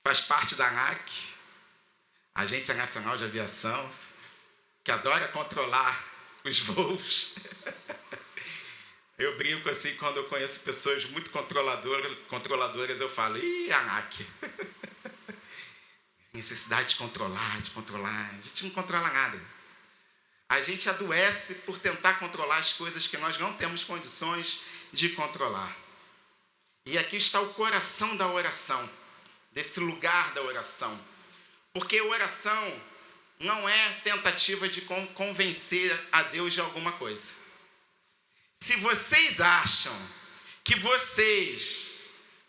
Faz parte da ANAC, Agência Nacional de Aviação, que adora controlar os voos. Eu brinco assim, quando eu conheço pessoas muito controladoras, eu falo, ANAC. Necessidade de controlar, a gente não controla nada. A gente adoece por tentar controlar as coisas que nós não temos condições de controlar. E aqui está o coração da oração, desse lugar da oração. Porque oração não é tentativa de convencer a Deus de alguma coisa. Se vocês acham que vocês,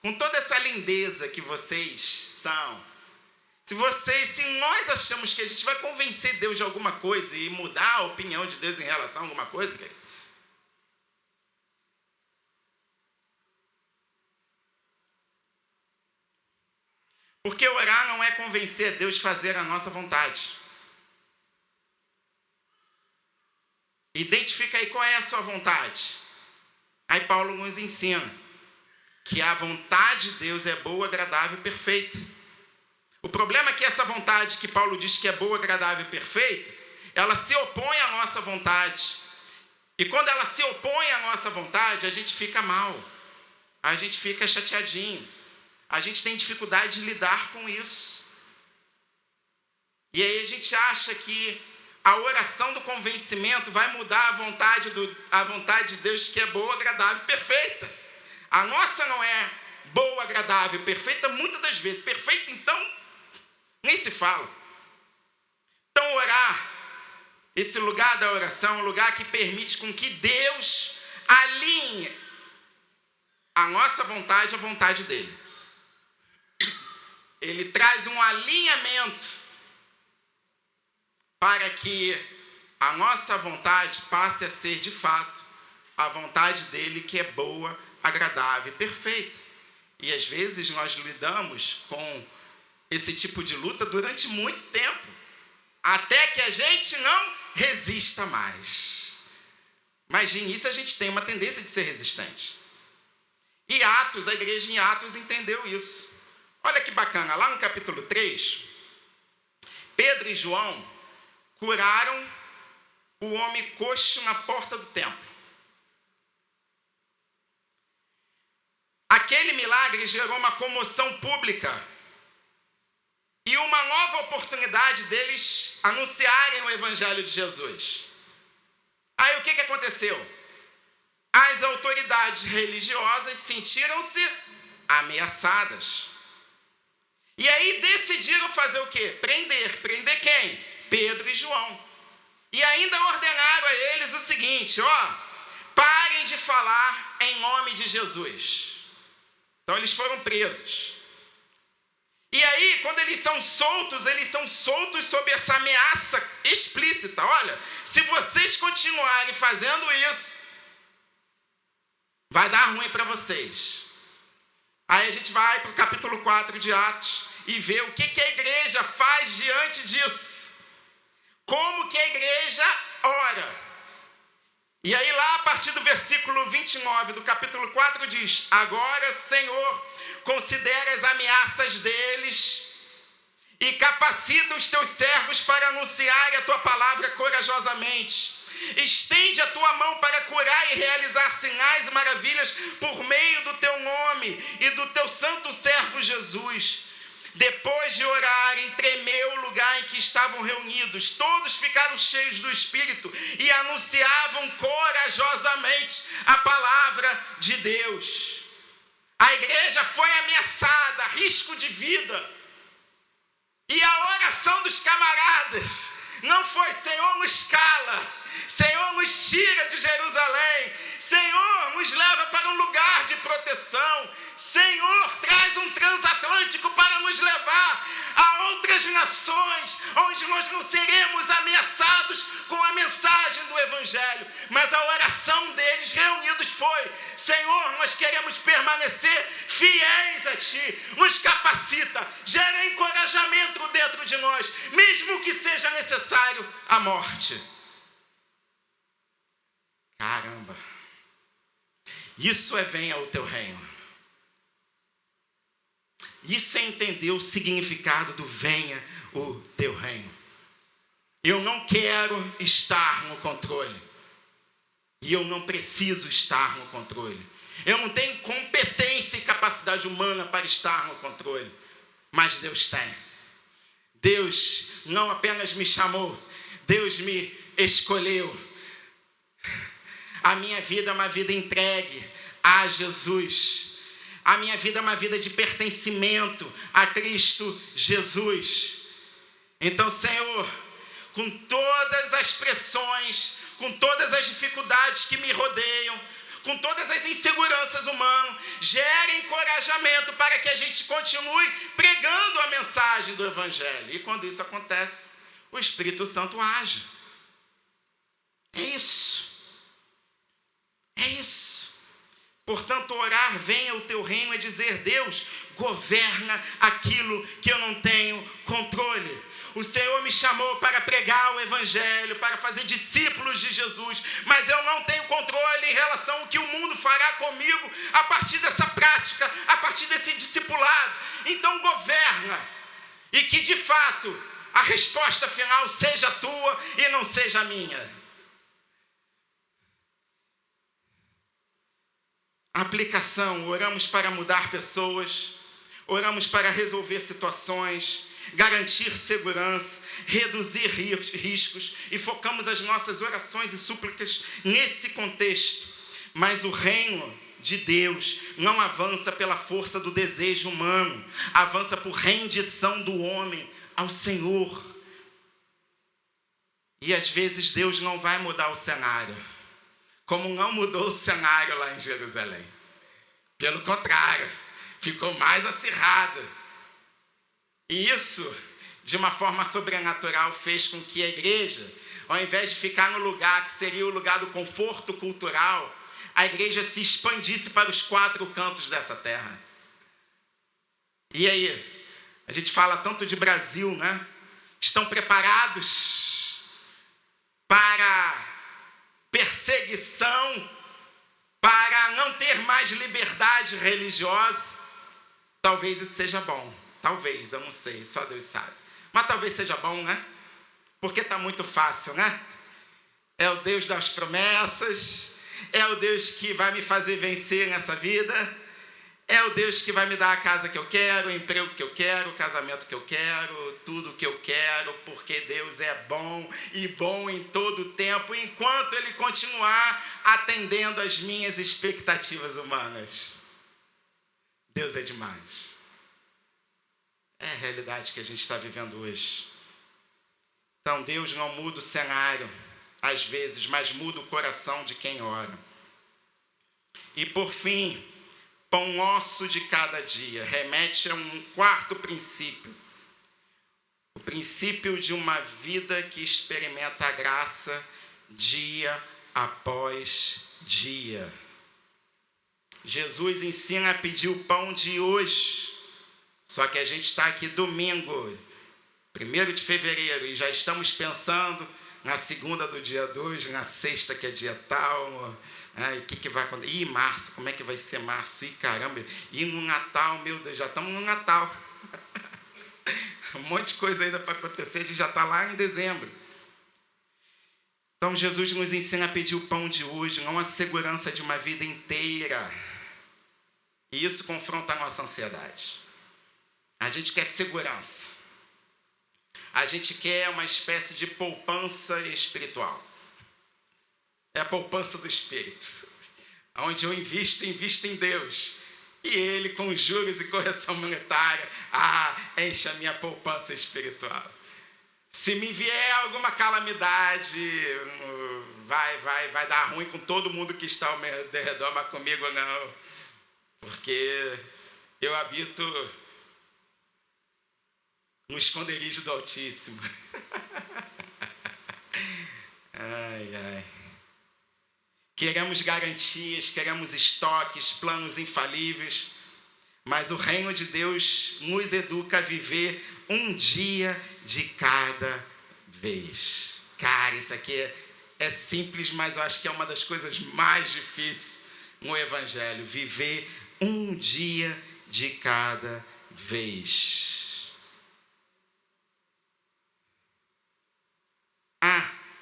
com toda essa lindeza que vocês são, se nós achamos que a gente vai convencer Deus de alguma coisa e mudar a opinião de Deus em relação a alguma coisa, porque orar não é convencer Deus de fazer a nossa vontade. Identifica aí qual é a sua vontade. Aí Paulo nos ensina que a vontade de Deus é boa, agradável e perfeita. O problema é que essa vontade que Paulo diz que é boa, agradável e perfeita, ela se opõe à nossa vontade. E quando ela se opõe à nossa vontade, a gente fica mal. A gente fica chateadinho. A gente tem dificuldade de lidar com isso. E aí a gente acha que a oração do convencimento vai mudar a vontade de Deus, que é boa, agradável e perfeita. A nossa não é boa, agradável e perfeita muitas das vezes. Perfeita, então, nem se fala. Então, orar, esse lugar da oração é um lugar que permite com que Deus alinhe a nossa vontade à vontade dele. Ele traz um alinhamento para que a nossa vontade passe a ser, de fato, a vontade dele, que é boa, agradável e perfeita. E às vezes nós lidamos com esse tipo de luta durante muito tempo, até que a gente não resista mais. Mas de início a gente tem uma tendência de ser resistente. E Atos, a igreja em Atos entendeu isso. Olha que bacana, lá no capítulo 3, Pedro e João curaram o homem coxo na porta do templo. Aquele milagre gerou uma comoção pública e uma nova oportunidade deles anunciarem o evangelho de Jesus. Aí o que aconteceu? As autoridades religiosas sentiram-se ameaçadas. E aí decidiram fazer o quê? Prender. Prender quem? Pedro e João. E ainda ordenaram a eles o seguinte, parem de falar em nome de Jesus. Então eles foram presos. E aí, quando eles são soltos sob essa ameaça explícita. Olha, se vocês continuarem fazendo isso, vai dar ruim para vocês. Aí a gente vai para o capítulo 4 de Atos e vê o que a igreja faz diante disso. Como que a igreja ora. E aí lá, a partir do versículo 29 do capítulo 4 diz: agora, Senhor, considera as ameaças deles e capacita os teus servos para anunciar a tua palavra corajosamente. Estende a tua mão para curar e realizar sinais e maravilhas por meio do teu nome e do teu santo servo Jesus. Depois de orarem, tremeu o lugar em que estavam reunidos. Todos ficaram cheios do Espírito e anunciavam corajosamente a palavra de Deus. A igreja foi ameaçada, risco de vida. E a oração dos camaradas não foi: Senhor, nos cala, Senhor, nos tira de Jerusalém, Senhor, nos leva para um lugar de proteção, Senhor, traz um transatlântico para nos levar a outras nações, onde nós não seremos ameaçados com a mensagem do Evangelho. Mas a oração deles reunidos foi: Senhor, nós queremos permanecer fiéis a Ti, nos capacita, gera encorajamento dentro de nós, mesmo que seja necessário a morte. Caramba! Isso é venha o Teu reino. Isso é entender o significado do venha o Teu reino. Eu não quero estar no controle. E eu não preciso estar no controle. Eu não tenho competência e capacidade humana para estar no controle. Mas Deus tem. Deus não apenas me chamou, Deus me escolheu. A minha vida é uma vida entregue a Jesus. A minha vida é uma vida de pertencimento a Cristo Jesus. Então, Senhor, com todas as pressões, com todas as dificuldades que me rodeiam, com todas as inseguranças humanas, gere encorajamento para que a gente continue pregando a mensagem do Evangelho. E quando isso acontece, o Espírito Santo age. É isso. É isso. Portanto, orar, venha o Teu reino, é dizer: Deus, governa aquilo que eu não tenho controle. O Senhor me chamou para pregar o Evangelho, para fazer discípulos de Jesus, mas eu não tenho controle em relação ao que o mundo fará comigo a partir dessa prática, a partir desse discipulado. Então governa, e que de fato a resposta final seja tua e não seja minha. Aplicação: oramos para mudar pessoas, oramos para resolver situações, garantir segurança, reduzir riscos, e focamos as nossas orações e súplicas nesse contexto. Mas o reino de Deus não avança pela força do desejo humano, avança por rendição do homem ao Senhor. E às vezes Deus não vai mudar o cenário, como não mudou o cenário lá em Jerusalém. Pelo contrário, ficou mais acirrado. E isso, de uma forma sobrenatural, fez com que a igreja, ao invés de ficar no lugar que seria o lugar do conforto cultural, a igreja se expandisse para os 4 cantos dessa terra. E aí, a gente fala tanto de Brasil, né? Estão preparados para perseguição, para não ter mais liberdade religiosa? Talvez isso seja bom. Talvez, eu não sei, só Deus sabe. Mas talvez seja bom, né? Porque está muito fácil, né? É o Deus das promessas, é o Deus que vai me fazer vencer nessa vida, é o Deus que vai me dar a casa que eu quero, o emprego que eu quero, o casamento que eu quero, tudo que eu quero, porque Deus é bom e bom em todo o tempo, enquanto Ele continuar atendendo às minhas expectativas humanas. Deus é demais. É a realidade que a gente está vivendo hoje. Então, Deus não muda o cenário, às vezes, mas muda o coração de quem ora. E, por fim, pão nosso de cada dia remete a um 4º princípio. O princípio de uma vida que experimenta a graça dia após dia. Jesus ensina a pedir o pão de hoje. Só que a gente está aqui domingo, 1º de fevereiro, e já estamos pensando na segunda do dia 2, na sexta que é dia tal. E o que vai acontecer? Ih, março, como é que vai ser março? Ih, caramba, e no Natal, meu Deus, já estamos no Natal. Um monte de coisa ainda para acontecer, a gente já está lá em dezembro. Então, Jesus nos ensina a pedir o pão de hoje, não a segurança de uma vida inteira. E isso confronta a nossa ansiedade. A gente quer segurança. A gente quer uma espécie de poupança espiritual. É a poupança do Espírito. Onde eu invisto em Deus. E ele, com juros e correção monetária, enche a minha poupança espiritual. Se me vier alguma calamidade, vai dar ruim com todo mundo que está ao meu redor, mas comigo não. Porque eu habito no esconderijo do Altíssimo. Ai. Queremos garantias, queremos estoques, planos infalíveis, mas o reino de Deus nos educa a viver um dia de cada vez. Cara, isso aqui é simples, mas eu acho que é uma das coisas mais difíceis no Evangelho. Viver um dia de cada vez.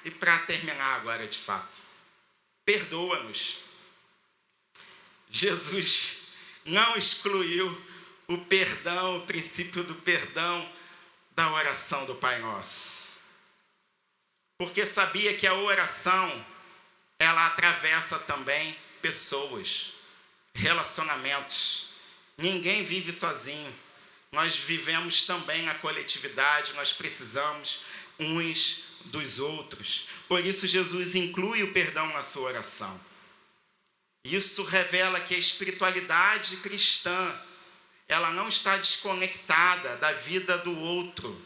E para terminar agora de fato, perdoa-nos. Jesus não excluiu o perdão, o princípio do perdão da oração do Pai Nosso. Porque sabia que a oração, ela atravessa também pessoas, relacionamentos. Ninguém vive sozinho. Nós vivemos também na coletividade, nós precisamos uns dos outros. Por isso Jesus inclui o perdão na sua oração. Isso revela que a espiritualidade cristã, ela não está desconectada da vida do outro,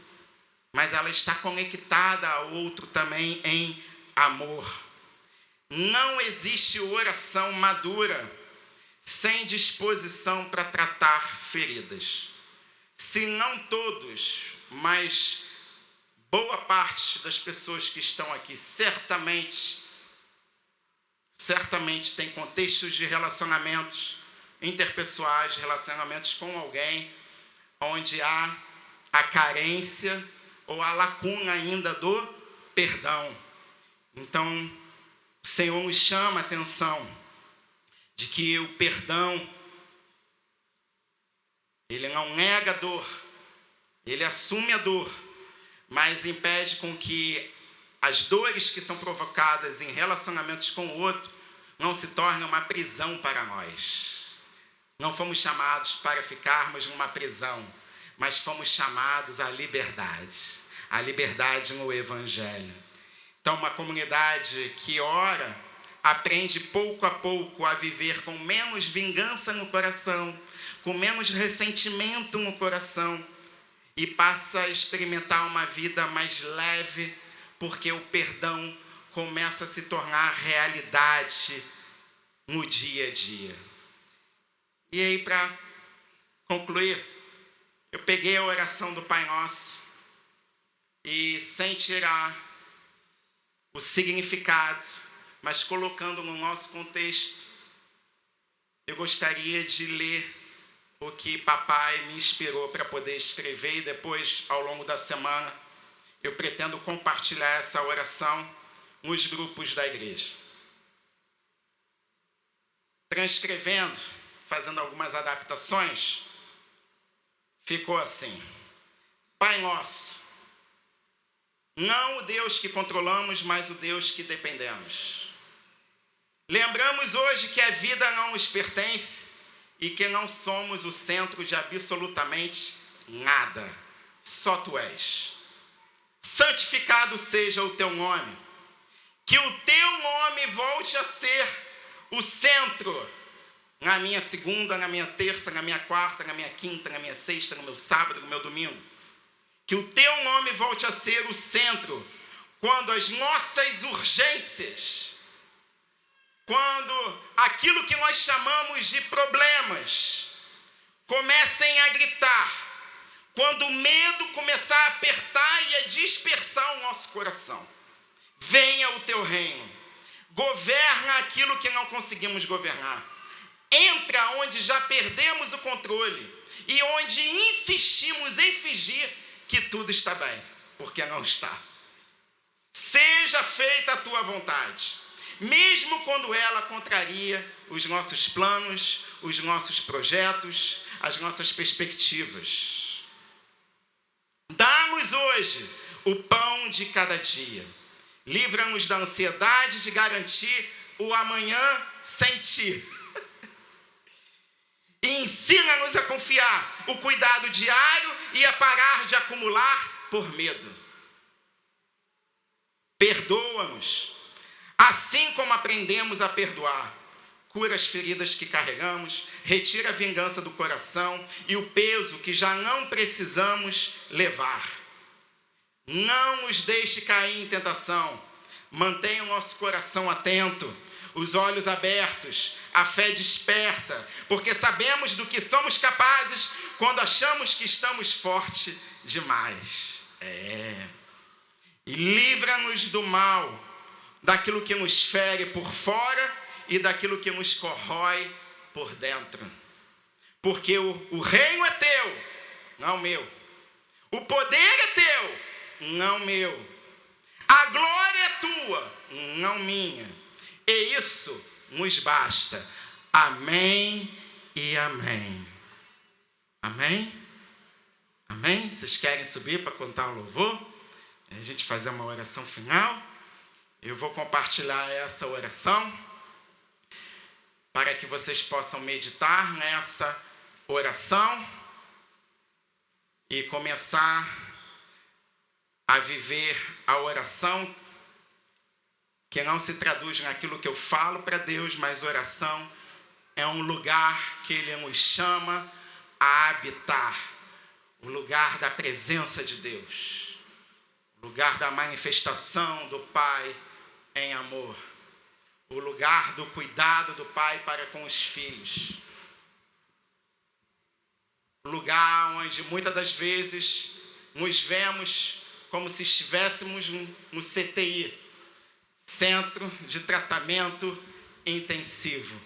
mas ela está conectada ao outro também em amor. Não existe oração madura sem disposição para tratar feridas. Se não todos, mas boa parte das pessoas que estão aqui certamente tem contextos de relacionamentos interpessoais, relacionamentos com alguém, onde há a carência ou a lacuna ainda do perdão. Então, o Senhor nos chama a atenção de que o perdão, ele não nega a dor, ele assume a dor, mas impede com que as dores que são provocadas em relacionamentos com o outro não se tornem uma prisão para nós. Não fomos chamados para ficarmos numa prisão, mas fomos chamados à liberdade no Evangelho. Então, uma comunidade que ora, aprende pouco a pouco a viver com menos vingança no coração, com menos ressentimento no coração, e passa a experimentar uma vida mais leve, porque o perdão começa a se tornar realidade no dia a dia. E aí, para concluir, eu peguei a oração do Pai Nosso e, sem tirar o significado, mas colocando no nosso contexto, eu gostaria de ler o que papai me inspirou para poder escrever, e depois, ao longo da semana, eu pretendo compartilhar essa oração nos grupos da igreja. Transcrevendo, fazendo algumas adaptações, ficou assim: Pai Nosso, não o Deus que controlamos, mas o Deus que dependemos. Lembramos hoje que a vida não nos pertence e que não somos o centro de absolutamente nada. Só Tu és. Santificado seja o Teu nome. Que o Teu nome volte a ser o centro na minha segunda, na minha terça, na minha quarta, na minha quinta, na minha sexta, no meu sábado, no meu domingo. Que o Teu nome volte a ser o centro quando as nossas urgências, quando aquilo que nós chamamos de problemas comecem a gritar, quando o medo começar a apertar e a dispersar o nosso coração. Venha o Teu reino, governa aquilo que não conseguimos governar, entra onde já perdemos o controle e onde insistimos em fingir que tudo está bem, porque não está. Seja feita a Tua vontade, mesmo quando ela contraria os nossos planos, os nossos projetos, as nossas perspectivas. Dá-nos hoje o pão de cada dia. Livra-nos da ansiedade de garantir o amanhã sem Ti. E Ensina-nos a confiar o cuidado diário e a parar de acumular por medo. Perdoa-nos, assim como aprendemos a perdoar. Cura as feridas que carregamos, retira a vingança do coração e o peso que já não precisamos levar. Não nos deixe cair em tentação. Mantenha o nosso coração atento, os olhos abertos, a fé desperta, porque sabemos do que somos capazes quando achamos que estamos fortes demais. E livra-nos do mal, daquilo que nos fere por fora e daquilo que nos corrói por dentro. Porque o reino é teu, não meu. O poder é teu, não meu. A glória é tua, não minha. E isso nos basta. Amém e amém. Amém? Amém? Vocês querem subir para cantar um louvor? A gente fazer uma oração final. Eu vou compartilhar essa oração para que vocês possam meditar nessa oração e começar a viver a oração que não se traduz naquilo que eu falo para Deus, mas oração é um lugar que Ele nos chama a habitar, o lugar da presença de Deus, o lugar da manifestação do Pai em amor, o lugar do cuidado do Pai para com os filhos, o lugar onde muitas das vezes nos vemos como se estivéssemos no CTI, Centro de Tratamento Intensivo.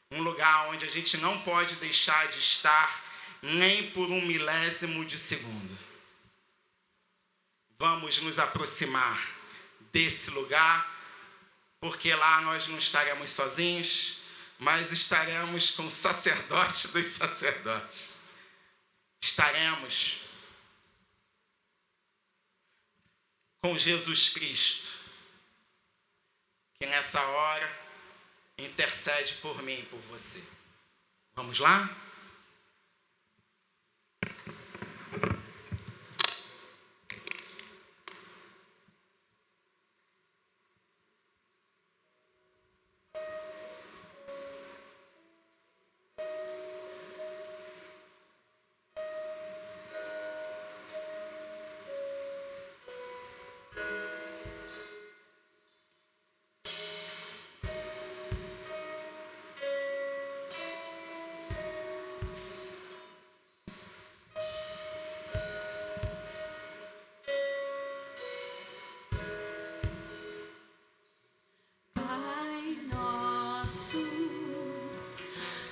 Um lugar onde a gente não pode deixar de estar nem por um milésimo de segundo. Vamos nos aproximar desse lugar, porque lá nós não estaremos sozinhos, mas estaremos com o sacerdote dos sacerdotes. Estaremos com Jesus Cristo, que nessa hora intercede por mim e por você. Vamos lá?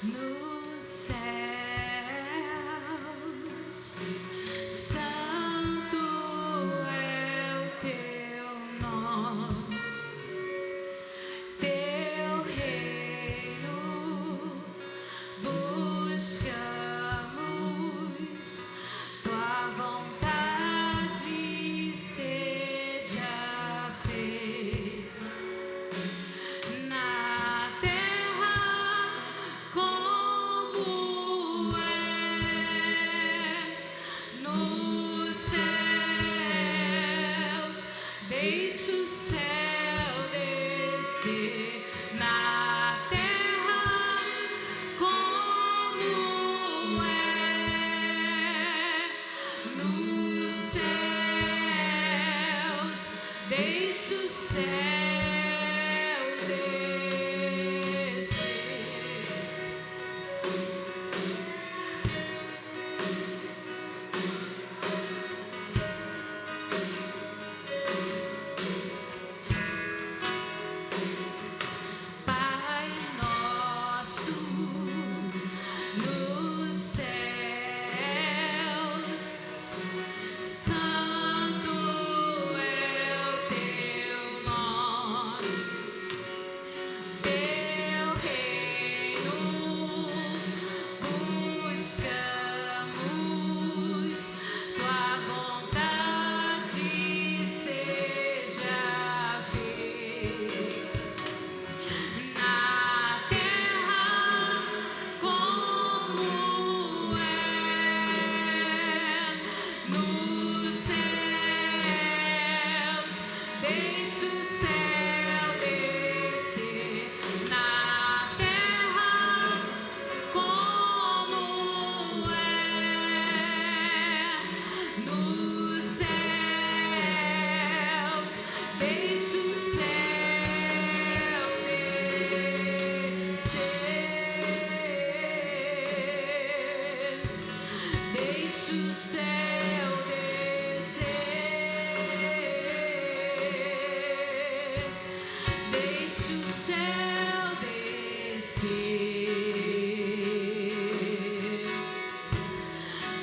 Nos céus, santo é o teu nome, teu reino buscamos, tua vontade seja feita na terra como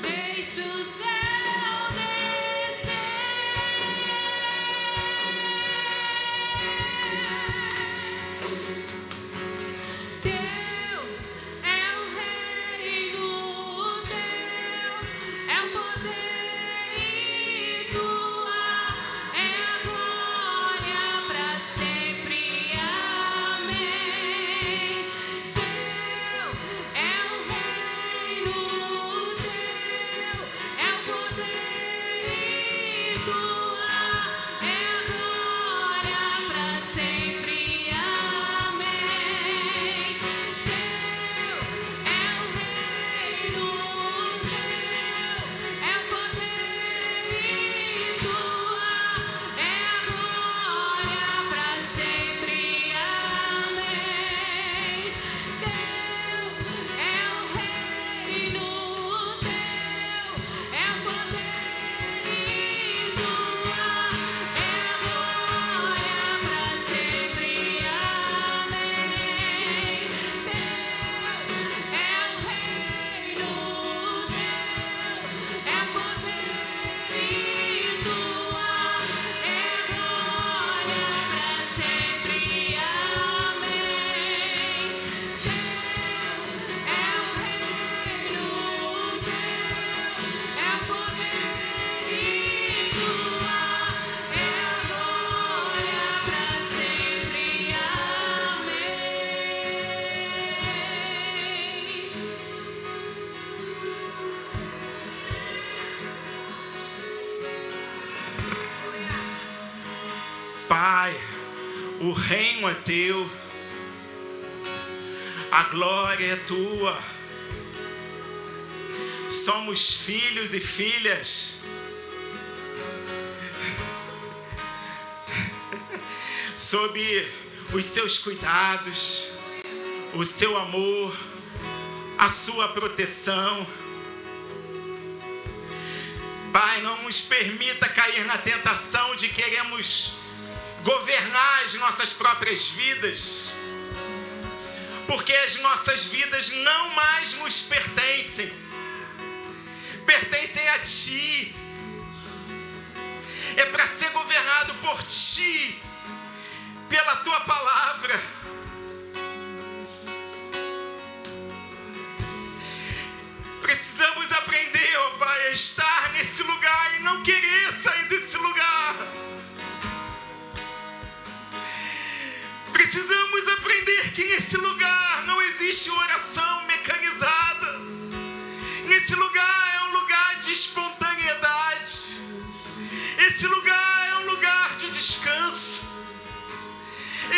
Deixa o céu descer. Teu é o reino, teu é o poder e tua é a glória para sempre. Amém. Teu é o reino, teu é o poder e tua é a glória para sempre. Amém. Teu é o reino, teu é o poder e tua é a glória para sempre. Amém. Teu é o reino, teu é o poder e tua é a glória para sempre. Amém. Teu é o reino, teu é o poder e tua é a glória para sempre. Amém. Teu é o reino, teu é o poder e tua é a glória para sempre. Pai, o reino é teu, a glória é tua. Somos filhos e filhas. Sob os seus cuidados, o seu amor, a sua proteção. Pai, não nos permita cair na tentação de queremos governar as nossas próprias vidas, porque as nossas vidas não mais nos pertencem, pertencem a Ti. É para ser governado por Ti, pela Tua palavra. Precisamos aprender, ó Pai, a estar nesse lugar e não querer sair desse lugar. Precisamos aprender que nesse lugar não existe oração mecanizada. Nesse lugar é um lugar de espontaneidade. Esse lugar é um lugar de descanso.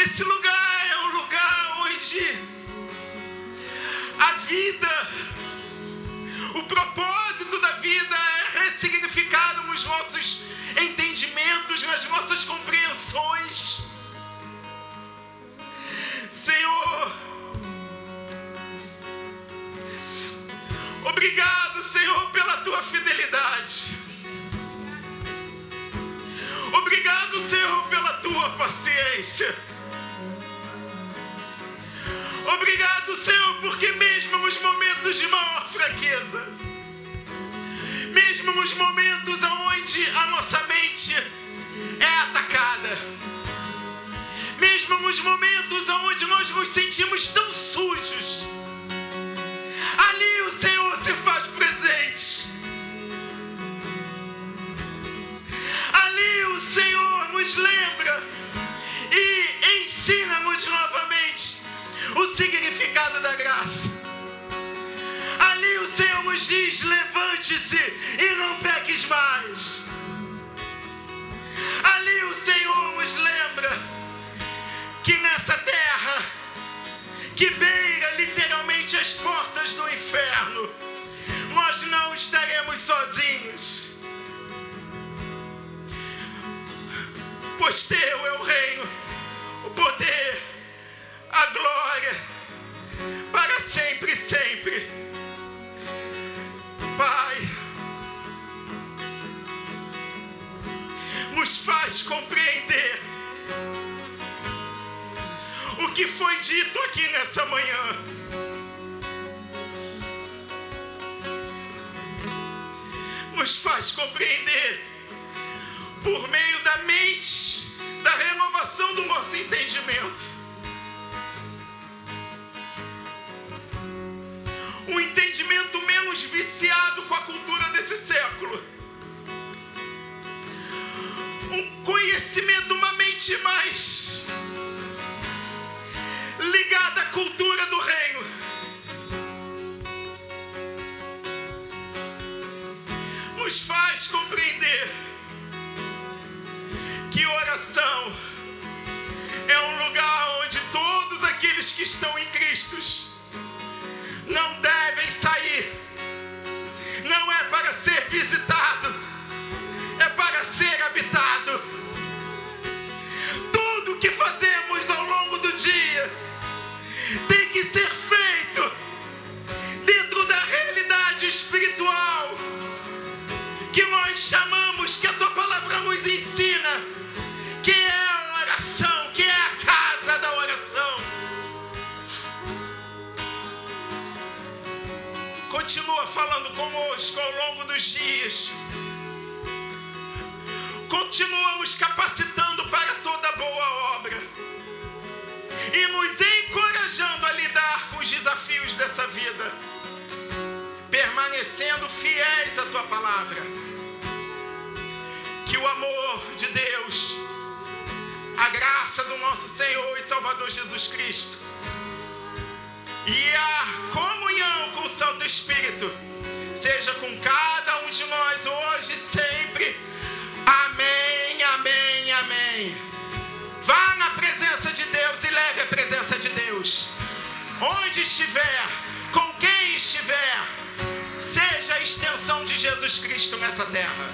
Esse lugar é um lugar onde a vida, o propósito da vida é ressignificado nos nossos entendimentos, nas nossas compreensões. Senhor, obrigado, Senhor, pela Tua fidelidade. Obrigado, Senhor, pela Tua paciência. Obrigado, Senhor, porque mesmo nos momentos de maior fraqueza, mesmo nos momentos onde a nossa mente é atacada, mesmo nos momentos onde nós nos sentimos tão sujos, ali o Senhor se faz presente. Ali o Senhor nos lembra e ensina-nos novamente o significado da graça. Ali o Senhor nos diz: levante-se e não peques mais. Ali o Senhor nos lembra que nessa terra, que beira literalmente as portas do inferno, nós não estaremos sozinhos, pois Teu é o reino, o poder, a glória, para sempre e sempre. Pai, nos faz compreender o que que foi dito aqui nessa manhã. Nos faz compreender, por meio da mente, da renovação do nosso entendimento, um entendimento menos viciado com a cultura desse século, um conhecimento, uma mente mais ligada à cultura do reino. Nos faz compreender que oração é um lugar onde todos aqueles que estão em Cristo não devem sair. Não é para ser visitado, é para ser habitado. Tudo que fazemos ao longo do dia tem que ser feito dentro da realidade espiritual que nós chamamos, que a tua palavra nos ensina, que é a oração, que é a casa da oração. Continua falando conosco ao longo dos dias. Continua nos capacitando para toda boa obra e nos encorajando a lidar com os desafios dessa vida, permanecendo fiéis à tua palavra. Que o amor de Deus, a graça do nosso Senhor e Salvador Jesus Cristo e a comunhão com o Santo Espírito seja com cada um de nós hoje e sempre. Amém, amém, amém. Vá na presença de Deus e leve a presença de Deus. Onde estiver, com quem estiver, seja a extensão de Jesus Cristo nessa terra.